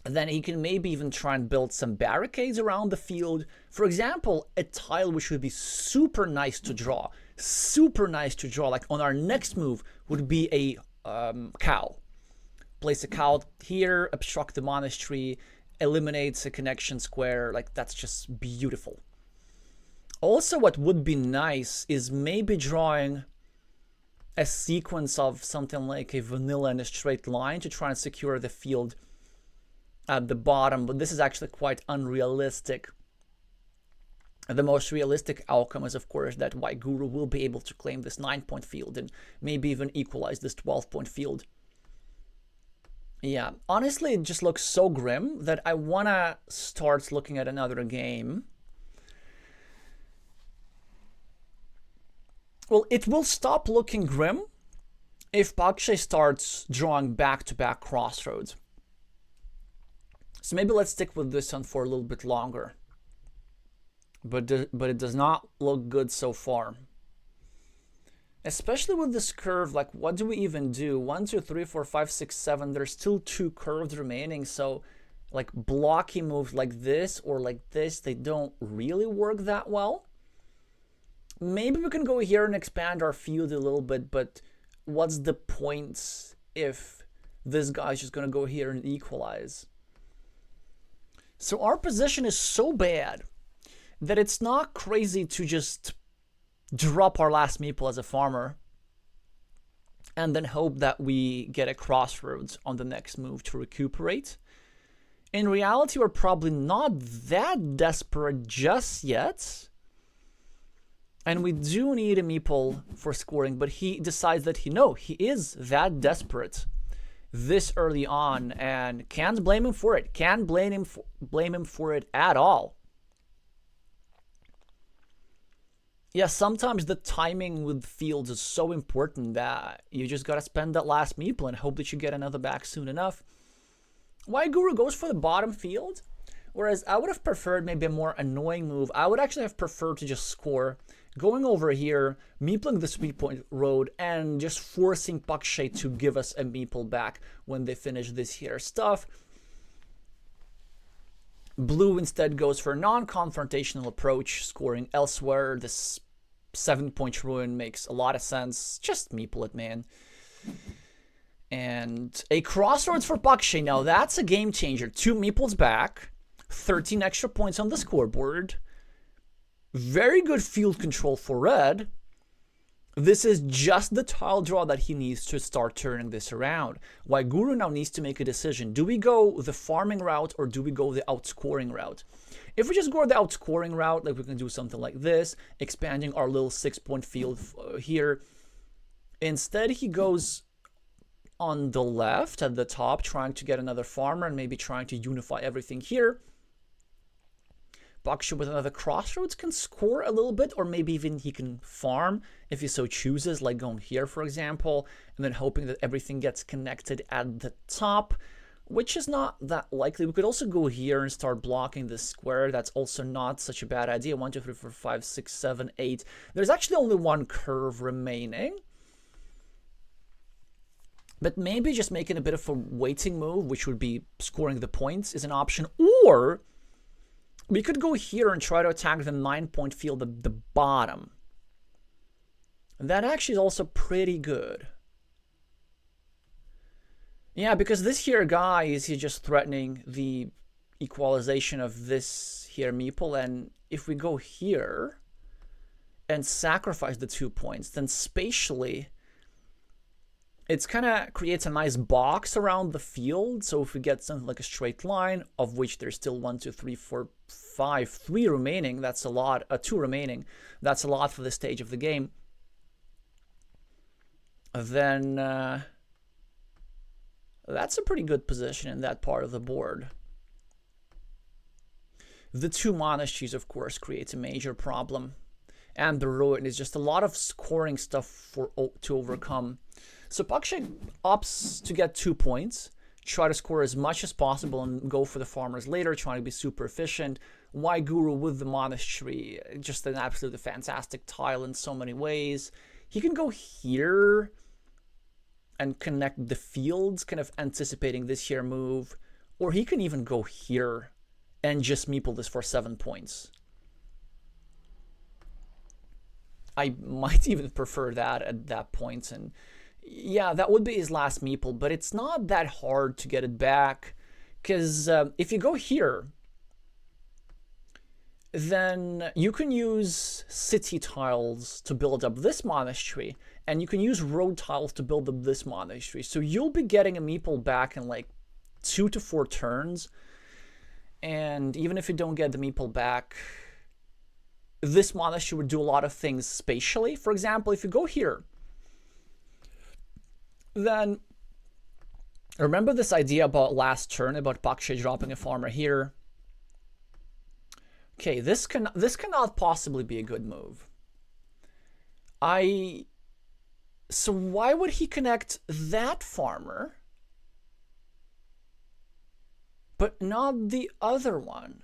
A: then he can maybe even try and build some barricades around the field. For example, a tile which would be super nice to draw. Super nice to draw, like on our next move, would be a cow. Place a cow here, obstruct the monastery, eliminates a connection square. Like, that's just beautiful. Also, what would be nice is maybe drawing a sequence of something like a vanilla in a straight line to try and secure the field at the bottom, but this is actually quite unrealistic. The most realistic outcome is, of course, that Waiguru will be able to claim this 9-point field and maybe even equalize this 12-point field. Yeah, honestly, it just looks so grim that I want to start looking at another game. Well, it will stop looking grim if Pakshay starts drawing back-to-back crossroads. So maybe let's stick with this one for a little bit longer. But it does not look good so far. Especially with this curve, like, what do we even do? 1, 2, 3, 4, 5, 6, 7. There's still 2 curves remaining. So, like, blocky moves like this or like this, they don't really work that well. Maybe we can go here and expand our field a little bit, but what's the point if this guy's just going to go here and equalize? So our position is so bad that it's not crazy to just drop our last meeple as a farmer and then hope that we get a crossroads on the next move to recuperate. In reality, we're probably not that desperate just yet. And we do need a meeple for scoring, but he decides that he is that desperate this early on, and can't blame him for it. Can't blame him for it at all. Yeah, sometimes the timing with fields is so important that you just gotta spend that last meeple and hope that you get another back soon enough. Waiguru goes for the bottom field, whereas I would have preferred maybe a more annoying move. I would actually have preferred to just score, going over here, meepling the sweet point road, and just forcing Pakshay to give us a meeple back when they finish this here stuff. Blue instead goes for a non-confrontational approach, scoring elsewhere. This 7-point ruin makes a lot of sense. Just meeple it, man. And a crossroads for Pakshay. Now that's a game changer. 2 meeples back, 13 extra points on the scoreboard. Very good field control for red. This is just the tile draw that he needs to start turning this around. Waiguru now needs to make a decision. Do we go the farming route or do we go the outscoring route? If we just go the outscoring route, like we can do something like this, expanding our little 6-point field here. Instead, he goes on the left at the top, trying to get another farmer and maybe trying to unify everything here. Baksha with another crossroads can score a little bit, or maybe even he can farm if he so chooses, like going here, for example, and then hoping that everything gets connected at the top, which is not that likely. We could also go here and start blocking this square. That's also not such a bad idea. 1, 2, 3, 4, 5, 6, 7, 8. There's actually only one curve remaining. But maybe just making a bit of a waiting move, which would be scoring the points, is an option. Or we could go here and try to attack the 9-point field at the bottom. That actually is also pretty good. Yeah, because this here guy is here just threatening the equalization of this here meeple. And if we go here and sacrifice the 2 points, then spatially it's kind of creates a nice box around the field. So if we get something like a straight line, of which there's still 1, 2, 3, 4, 5, 3 remaining, that's a lot. 2 remaining, that's a lot for this stage of the game. Then that's a pretty good position in that part of the board. The 2 monasteries, of course, creates a major problem. And the ruin is just a lot of scoring stuff to overcome. So Pakshay opts to get 2 points, try to score as much as possible and go for the farmers later, trying to be super efficient. Waiguru with the monastery, just an absolutely fantastic tile in so many ways. He can go here and connect the fields, kind of anticipating this here move. Or he can even go here and just meeple this for 7 points. I might even prefer that at that point. And yeah, that would be his last meeple, but it's not that hard to get it back. Because if you go here, then you can use city tiles to build up this monastery, and you can use road tiles to build up this monastery. So you'll be getting a meeple back in like 2 to 4 turns. And even if you don't get the meeple back, this monastery would do a lot of things spatially. For example, if you go here, then remember this idea about last turn, about Pakshay dropping a farmer here. Okay, this cannot possibly be a good move. So why would he connect that farmer, but not the other one?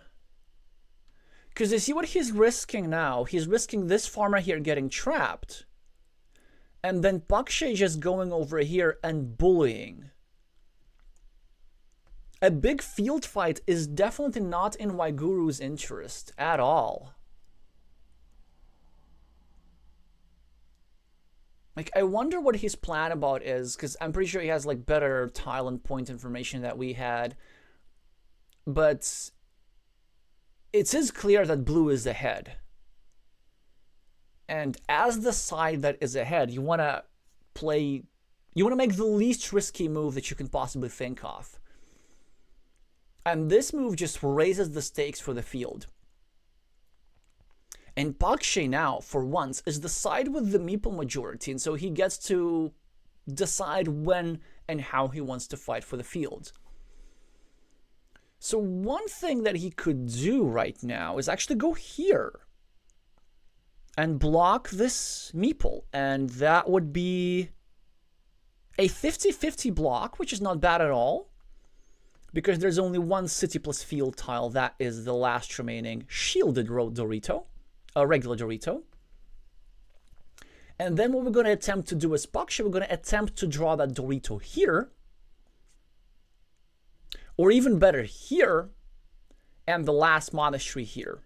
A: Because you see what he's risking now? He's risking this farmer here getting trapped, and then Pakshay just going over here and bullying. A big field fight is definitely not in Waiguru's interest at all. Like, I wonder what his plan about is, because I'm pretty sure he has like better tile and point information that we had. But it is clear that blue is ahead. And as the side that is ahead, you want to make the least risky move that you can possibly think of. And this move just raises the stakes for the field. And Pakshay now, for once, is the side with the meeple majority, and so he gets to decide when and how he wants to fight for the field. So one thing that he could do right now is actually go here and block this meeple, and that would be a 50-50 block, which is not bad at all, because there's only one city plus field tile. That is the last remaining shielded road Dorito, a regular Dorito. And then what we're going to attempt to do as Pakshay, we're going to attempt to draw that Dorito here, or even better here, and the last monastery here,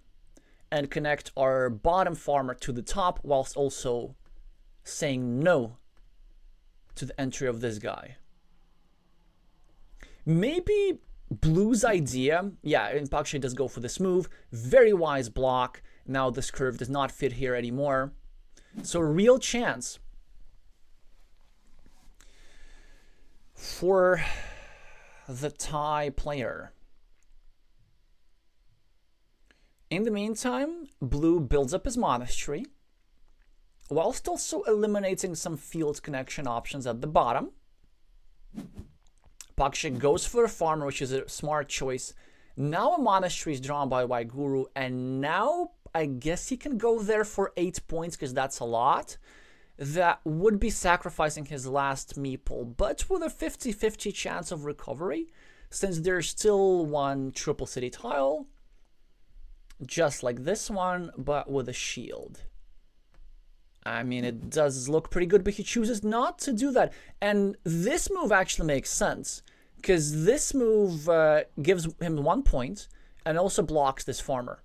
A: and connect our bottom farmer to the top, whilst also saying no to the entry of this guy. Maybe blue's idea, yeah, and Pakshay does go for this move. Very wise block. Now this curve does not fit here anymore. So a real chance for the Thai player. In the meantime, blue builds up his monastery, whilst also eliminating some field connection options at the bottom. Paksha goes for a farmer, which is a smart choice. Now a monastery is drawn by Waiguru, and now I guess he can go there for 8 points, because that's a lot. That would be sacrificing his last meeple, but with a 50-50 chance of recovery, since there's still one triple city tile, just like this one, but with a shield. I mean, it does look pretty good, but he chooses not to do that. And this move actually makes sense, because this move gives him 1 point and also blocks this farmer.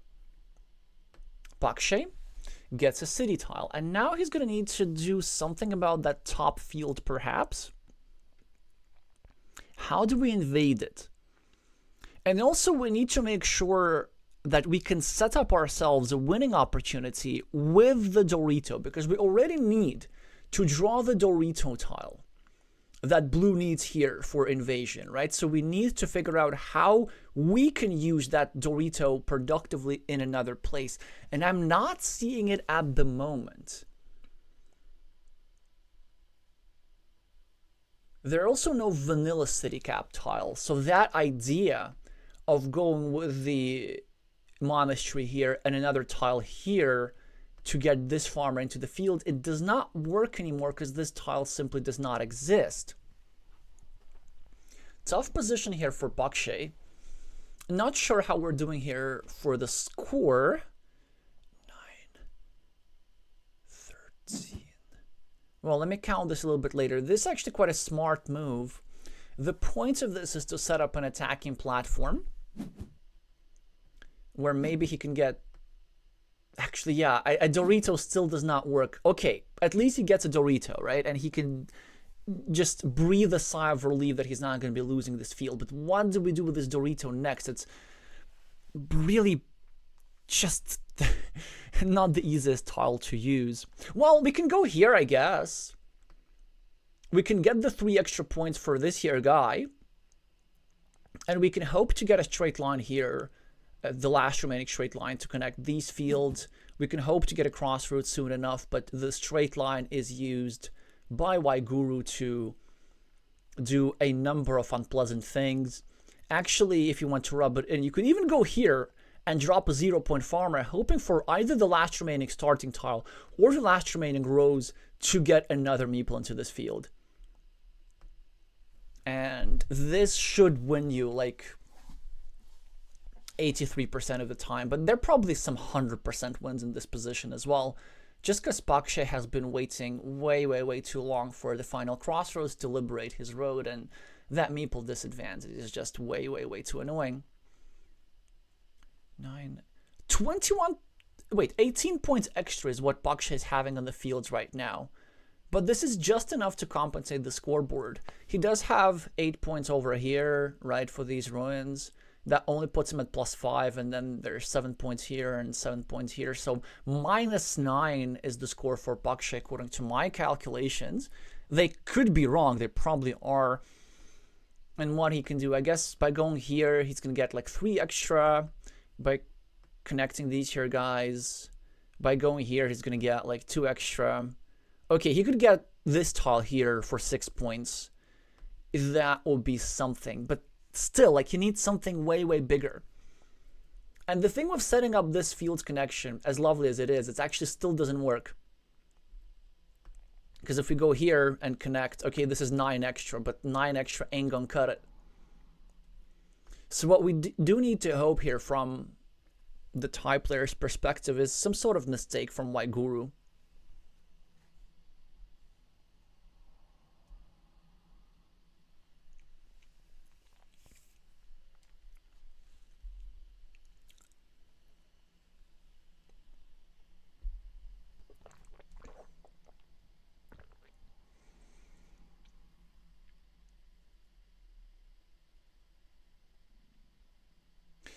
A: Pakshe gets a city tile, and now he's going to need to do something about that top field, perhaps. How do we invade it? And also we need to make sure that we can set up ourselves a winning opportunity with the Dorito, because we already need to draw the Dorito tile that blue needs here for invasion, right? So we need to figure out how we can use that Dorito productively in another place. And I'm not seeing it at the moment. There are also no vanilla city cap tiles. So that idea of going with the monastery here and another tile here to get this farmer into the field, it does not work anymore because this tile simply does not exist. Tough position here for Pakshe. Not sure how we're doing here for the score. 9, 13. Well, let me count this a little bit later. This is actually quite a smart move. The point of this is to set up an attacking platform where maybe he can get... Actually, yeah, a Dorito still does not work. Okay, at least he gets a Dorito, right? And he can just breathe a sigh of relief that he's not going to be losing this field. But what do we do with this Dorito next? It's really just not the easiest tile to use. Well, we can go here, I guess. We can get the 3 extra points for this here guy. And we can hope to get a straight line here. The last remaining straight line to connect these fields. We can hope to get a crossroads soon enough, but the straight line is used by Waiguru to do a number of unpleasant things. Actually, if you want to rub it in, you can even go here and drop a 0-point farmer, hoping for either the last remaining starting tile or the last remaining rows to get another meeple into this field. And this should win you like 83% of the time, but there are probably some 100% wins in this position as well, just because Pakshe has been waiting way too long for the final crossroads to liberate his road, and that meeple disadvantage is just way too annoying. 9, 21, wait, 18 points extra is what Pakshe is having on the fields right now, but this is just enough to compensate the scoreboard. He does have 8 points over here, right, for these ruins. That only puts him at +5, and then there's 7 points here and 7 points here. So -9 is the score for Pakshe according to my calculations. They could be wrong. They probably are. And what he can do, I guess, by going here, he's going to get like 3 extra. By connecting these here guys, by going here, he's going to get like 2 extra. Okay, he could get this tile here for 6 points. That would be something. But still, like, you need something way bigger. And the thing with setting up this field connection, as lovely as it is, it actually still doesn't work. Because if we go here and connect, okay, this is 9 extra, but 9 extra ain't gonna cut it. So what we do need to hope here from the Thai player's perspective is some sort of mistake from Waiguru.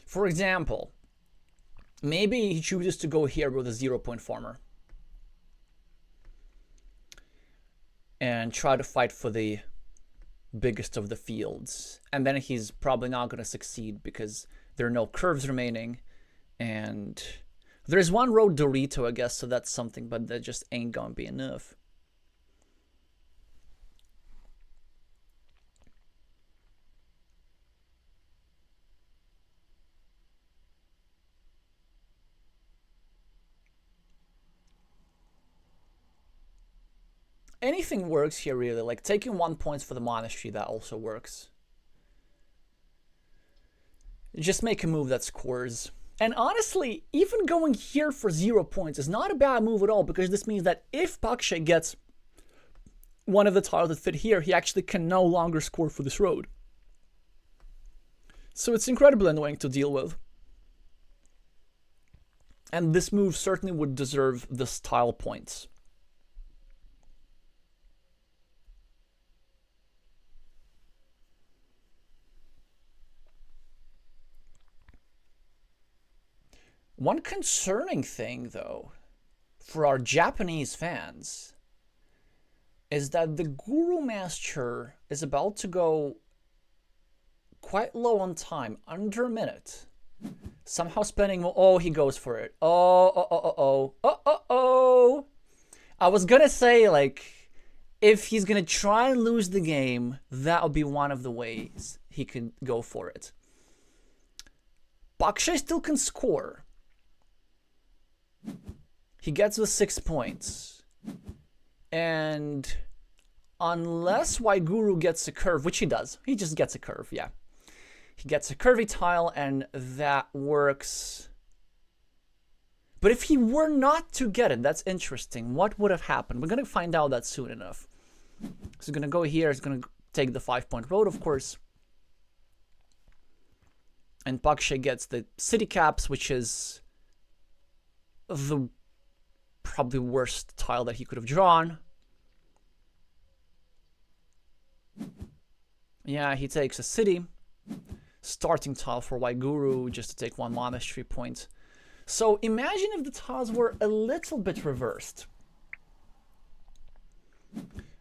A: For example, maybe he chooses to go here with a 0-point farmer. and try to fight for the biggest of the fields. And then he's probably not going to succeed because there are no curves remaining. And there's one road Dorito, I guess, so that's something, but that just ain't going to be enough. Anything works here, really. Like, taking 1 point for the monastery, that also works. Just make a move that scores. And honestly, even going here for 0 points is not a bad move at all, because this means that if Pakshay gets one of the tiles that fit here, he actually can no longer score for this road. So it's incredibly annoying to deal with. And this move certainly would deserve the style points. One concerning thing, though, for our Japanese fans, is that the Guru Master is about to go quite low on time, under a minute. Somehow spending... Oh, he goes for it. Oh. I was gonna say, like, if he's gonna try and lose the game, that would be one of the ways he could go for it. Pakshay still can score. He gets the 6 points. And unless Waiguru gets a curve, which he does. He just gets a curve, yeah. He gets a curvy tile, and that works. But if he were not to get it, that's interesting. What would have happened? We're going to find out that soon enough. So he's going to go here. He's going to take the 5-point road, of course. And Pakshay gets the city caps, which is the probably worst tile that he could have drawn. Yeah, he takes a city. Starting tile for Waiguru just to take 1 monastery point. So imagine if the tiles were a little bit reversed.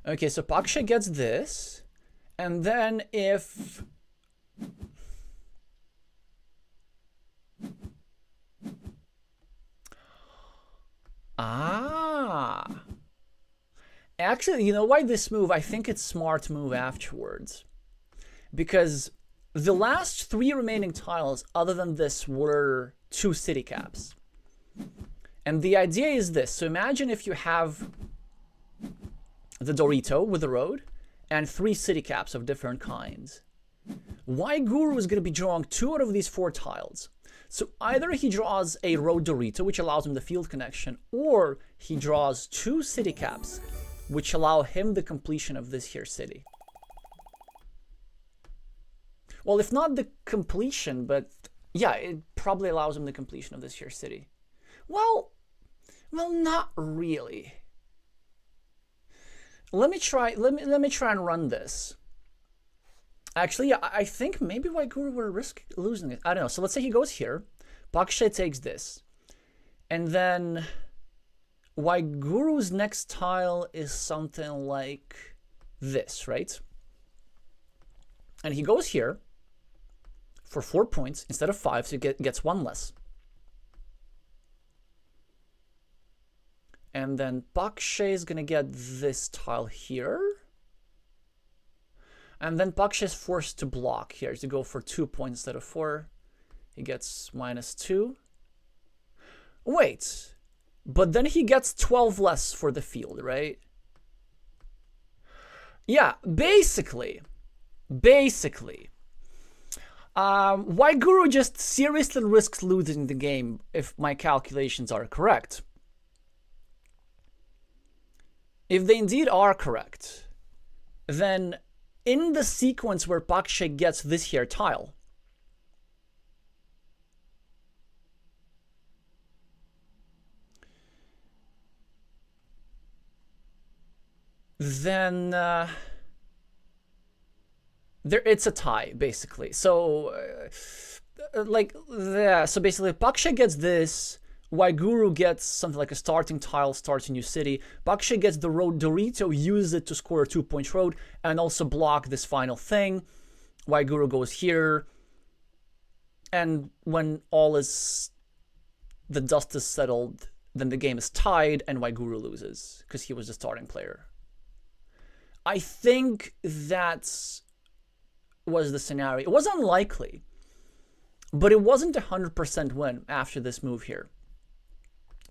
A: Okay, so Pakshay gets this. And then if... Actually, you know why this move? I think it's smart to move afterwards. Because the last 3 remaining tiles, other than this, were 2 city caps. And the idea is this. So imagine if you have the Dorito with the road and 3 city caps of different kinds. Waiguru is going to be drawing 2 out of these 4 tiles. So either he draws a road Dorito, which allows him the field connection, or he draws 2 city caps, which allow him the completion of this here city. Well, if not the completion, but yeah, it probably allows him the completion of this here city. Well, not really. Let me try and run this. Actually, yeah, I think maybe Waiguru would risk losing it. I don't know. So let's say he goes here. Pakshay takes this. And then Waiguru's next tile is something like this, right? And he goes here for 4 points instead of 5, so he gets 1 less. And then Pakshay is going to get this tile here. And then Pakshay is forced to block here to go for 2 points instead of 4. He gets -2. Wait, but then he gets 12 less for the field, right? Yeah, basically. Waiguru just seriously risks losing the game if my calculations are correct. If they indeed are correct, then in the sequence where Pakshay gets this here tile, then it's a tie, basically. So, so basically Pakshay gets this, Waiguru gets something like a starting tile, starts a new city. Bakshe gets the road Dorito, uses it to score a 2-point road, and also block this final thing. Waiguru goes here. And when all is... the dust is settled, then the game is tied and Waiguru loses, because he was the starting player. I think that was the scenario. It was unlikely, but it wasn't a 100% win after this move here.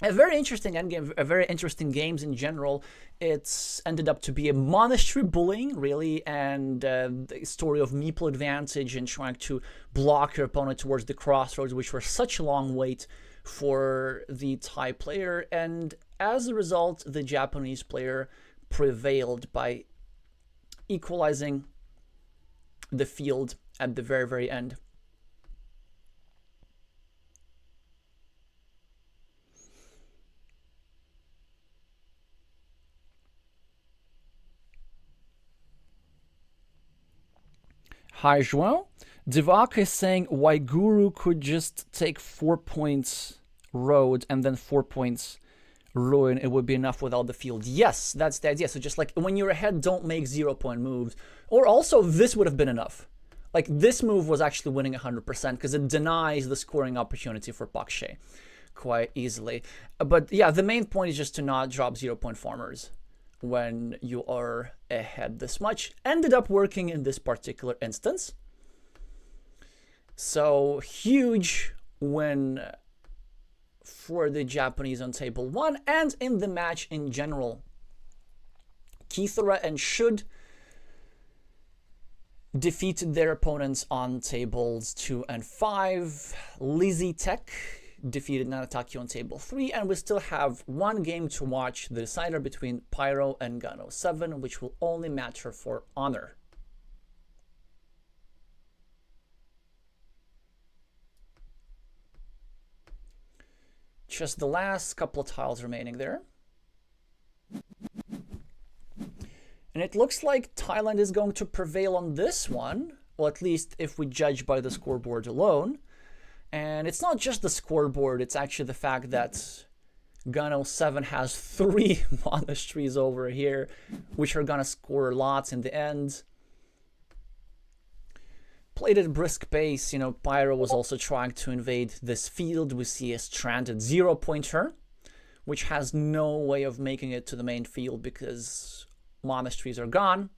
A: A very interesting endgame, a very interesting games in general. It's ended up to be a monastery bullying, really, and the story of meeple advantage and trying to block your opponent towards the crossroads, which were such a long wait for the Thai player. And as a result, the Japanese player prevailed by equalizing the field at the very, very end. Hi, João. Divak is saying Waiguru could just take 4 points road and then 4 points ruin. It would be enough without the field. Yes, that's the idea. So just like when you're ahead, don't make 0-point moves. Or also, this would have been enough. Like this move was actually winning 100% because it denies the scoring opportunity for Bakshe quite easily. But yeah, the main point is just to not drop 0-point farmers when you are ahead this much. Ended up working in this particular instance. So huge win for the Japanese on table 1 and in the match in general. Kithara and Should defeated their opponents on tables 2 and 5. Lizzie Tech defeated Nanataki on table 3, and we still have one game to watch, the decider between Pyro and Gano 7, which will only matter for honor. Just the last couple of tiles remaining there. And it looks like Thailand is going to prevail on this one, well, at least if we judge by the scoreboard alone. And it's not just the scoreboard, it's actually the fact that Gano 7 has 3 monasteries over here, which are gonna score lots in the end. Played at a brisk pace, you know, Pyro was also trying to invade this field. We see a stranded 0-pointer, which has no way of making it to the main field because monasteries are gone.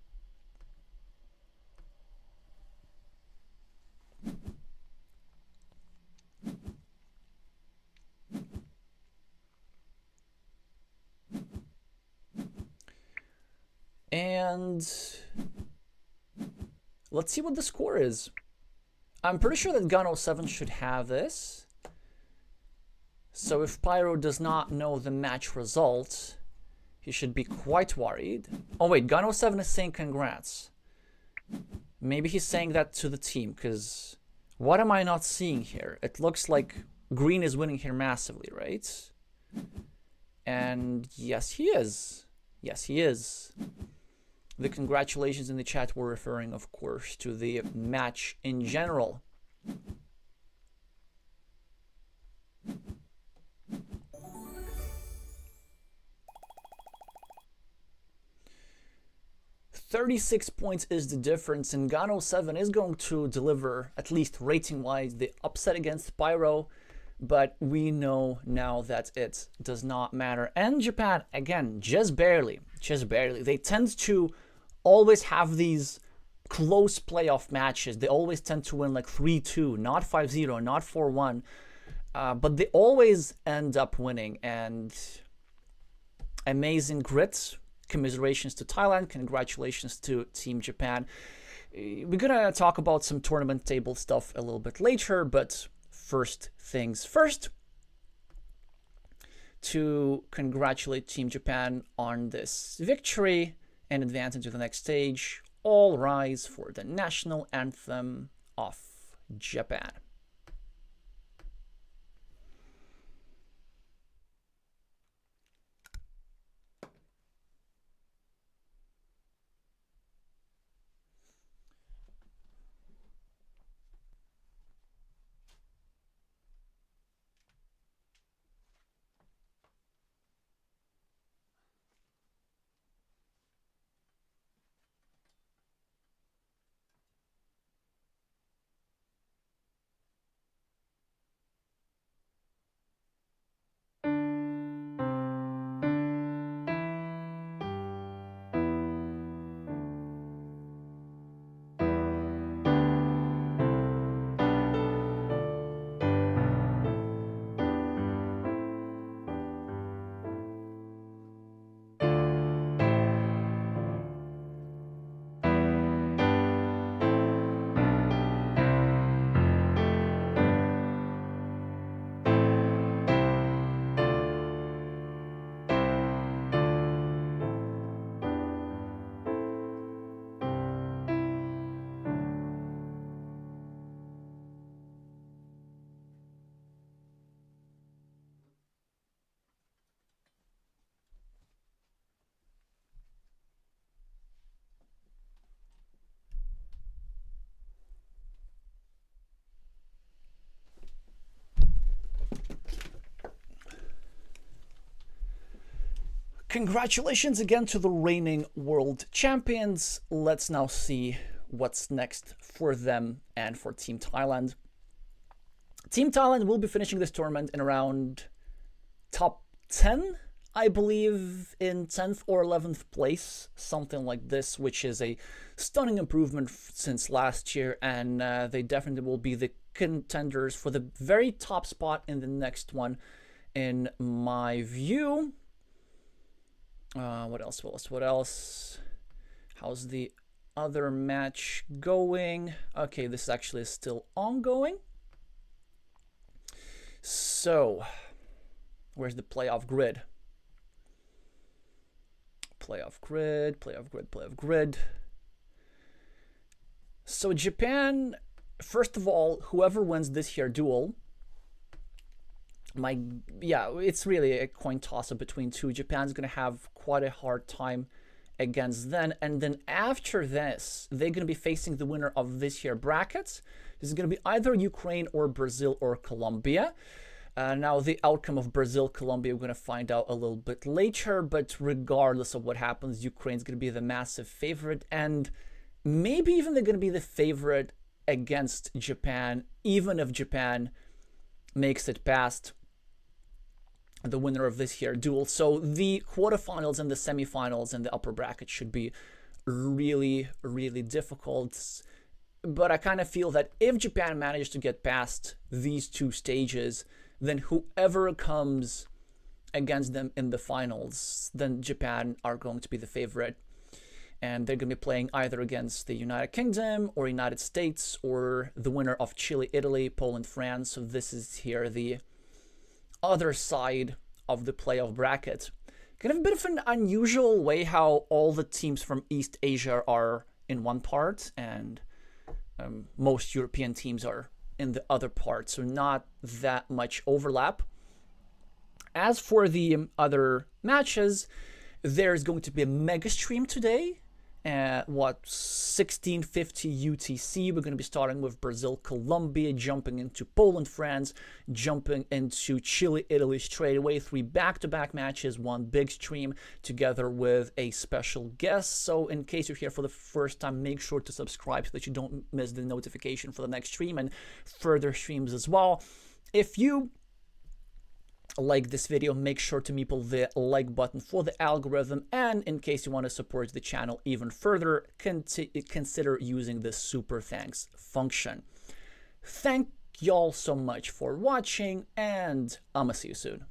A: And let's see what the score is. I'm pretty sure that Gano 7 should have this. So if Pyro does not know the match result, he should be quite worried. Oh wait, Gano 7 is saying congrats. Maybe he's saying that to the team, because what am I not seeing here? It looks like green is winning here massively, right? And yes, he is. Yes, he is. The congratulations in the chat were referring, of course, to the match in general. $36 points is the difference, and Gano 7 is going to deliver, at least rating-wise, the upset against Pyro, but we know now that it does not matter. And Japan, again, just barely. They tend to always have these close playoff matches. They always tend to win like 3-2, not 5-0, not 4-1, but they always end up winning, and amazing grit. Commiserations to Thailand, congratulations to Team Japan. We're gonna talk about some tournament table stuff a little bit later, but first things first, to congratulate Team Japan on this victory and advance into the next stage. All rise for the national anthem of Japan. Congratulations again to the reigning world champions. Let's now see what's next for them and for Team Thailand. Team Thailand will be finishing this tournament in around top 10, I believe, in 10th or 11th place, something like this, which is a stunning improvement since last year, and they definitely will be the contenders for the very top spot in the next one, in my view. What else? How's the other match going? Okay, this actually is still ongoing. So, where's the playoff grid? Playoff grid. So Japan, first of all, whoever wins this here duel, it's really a coin toss-up between two. Japan's going to have quite a hard time against them. And then after this, they're going to be facing the winner of this here bracket. This is going to be either Ukraine or Brazil or Colombia. Now, the outcome of Brazil-Colombia, we're going to find out a little bit later. But regardless of what happens, Ukraine's going to be the massive favorite. And maybe even they're going to be the favorite against Japan, even if Japan makes it past the winner of this here duel. So the quarterfinals and the semifinals and the upper bracket should be really, really difficult. But I kind of feel that if Japan manages to get past these two stages, then whoever comes against them in the finals, then Japan are going to be the favorite. And they're going to be playing either against the United Kingdom or United States or the winner of Chile, Italy, Poland, France. So this is here the other side of the playoff bracket. Kind of a bit of an unusual way how all the teams from East Asia are in one part and most European teams are in the other part. So not that much overlap. As for the other matches, there's going to be a mega stream today at 16:50 UTC. We're going to be starting with Brazil, Colombia, jumping into Poland, France, jumping into Chile, Italy straight away. 3 back-to-back matches, 1 big stream together with a special guest. So in case you're here for the first time, make sure to subscribe so that you don't miss the notification for the next stream and further streams as well. If you like this video, make sure to maple the like button for the algorithm, and in case you want to support the channel even further, consider using the super thanks function. Thank y'all so much for watching, and I'ma see you soon.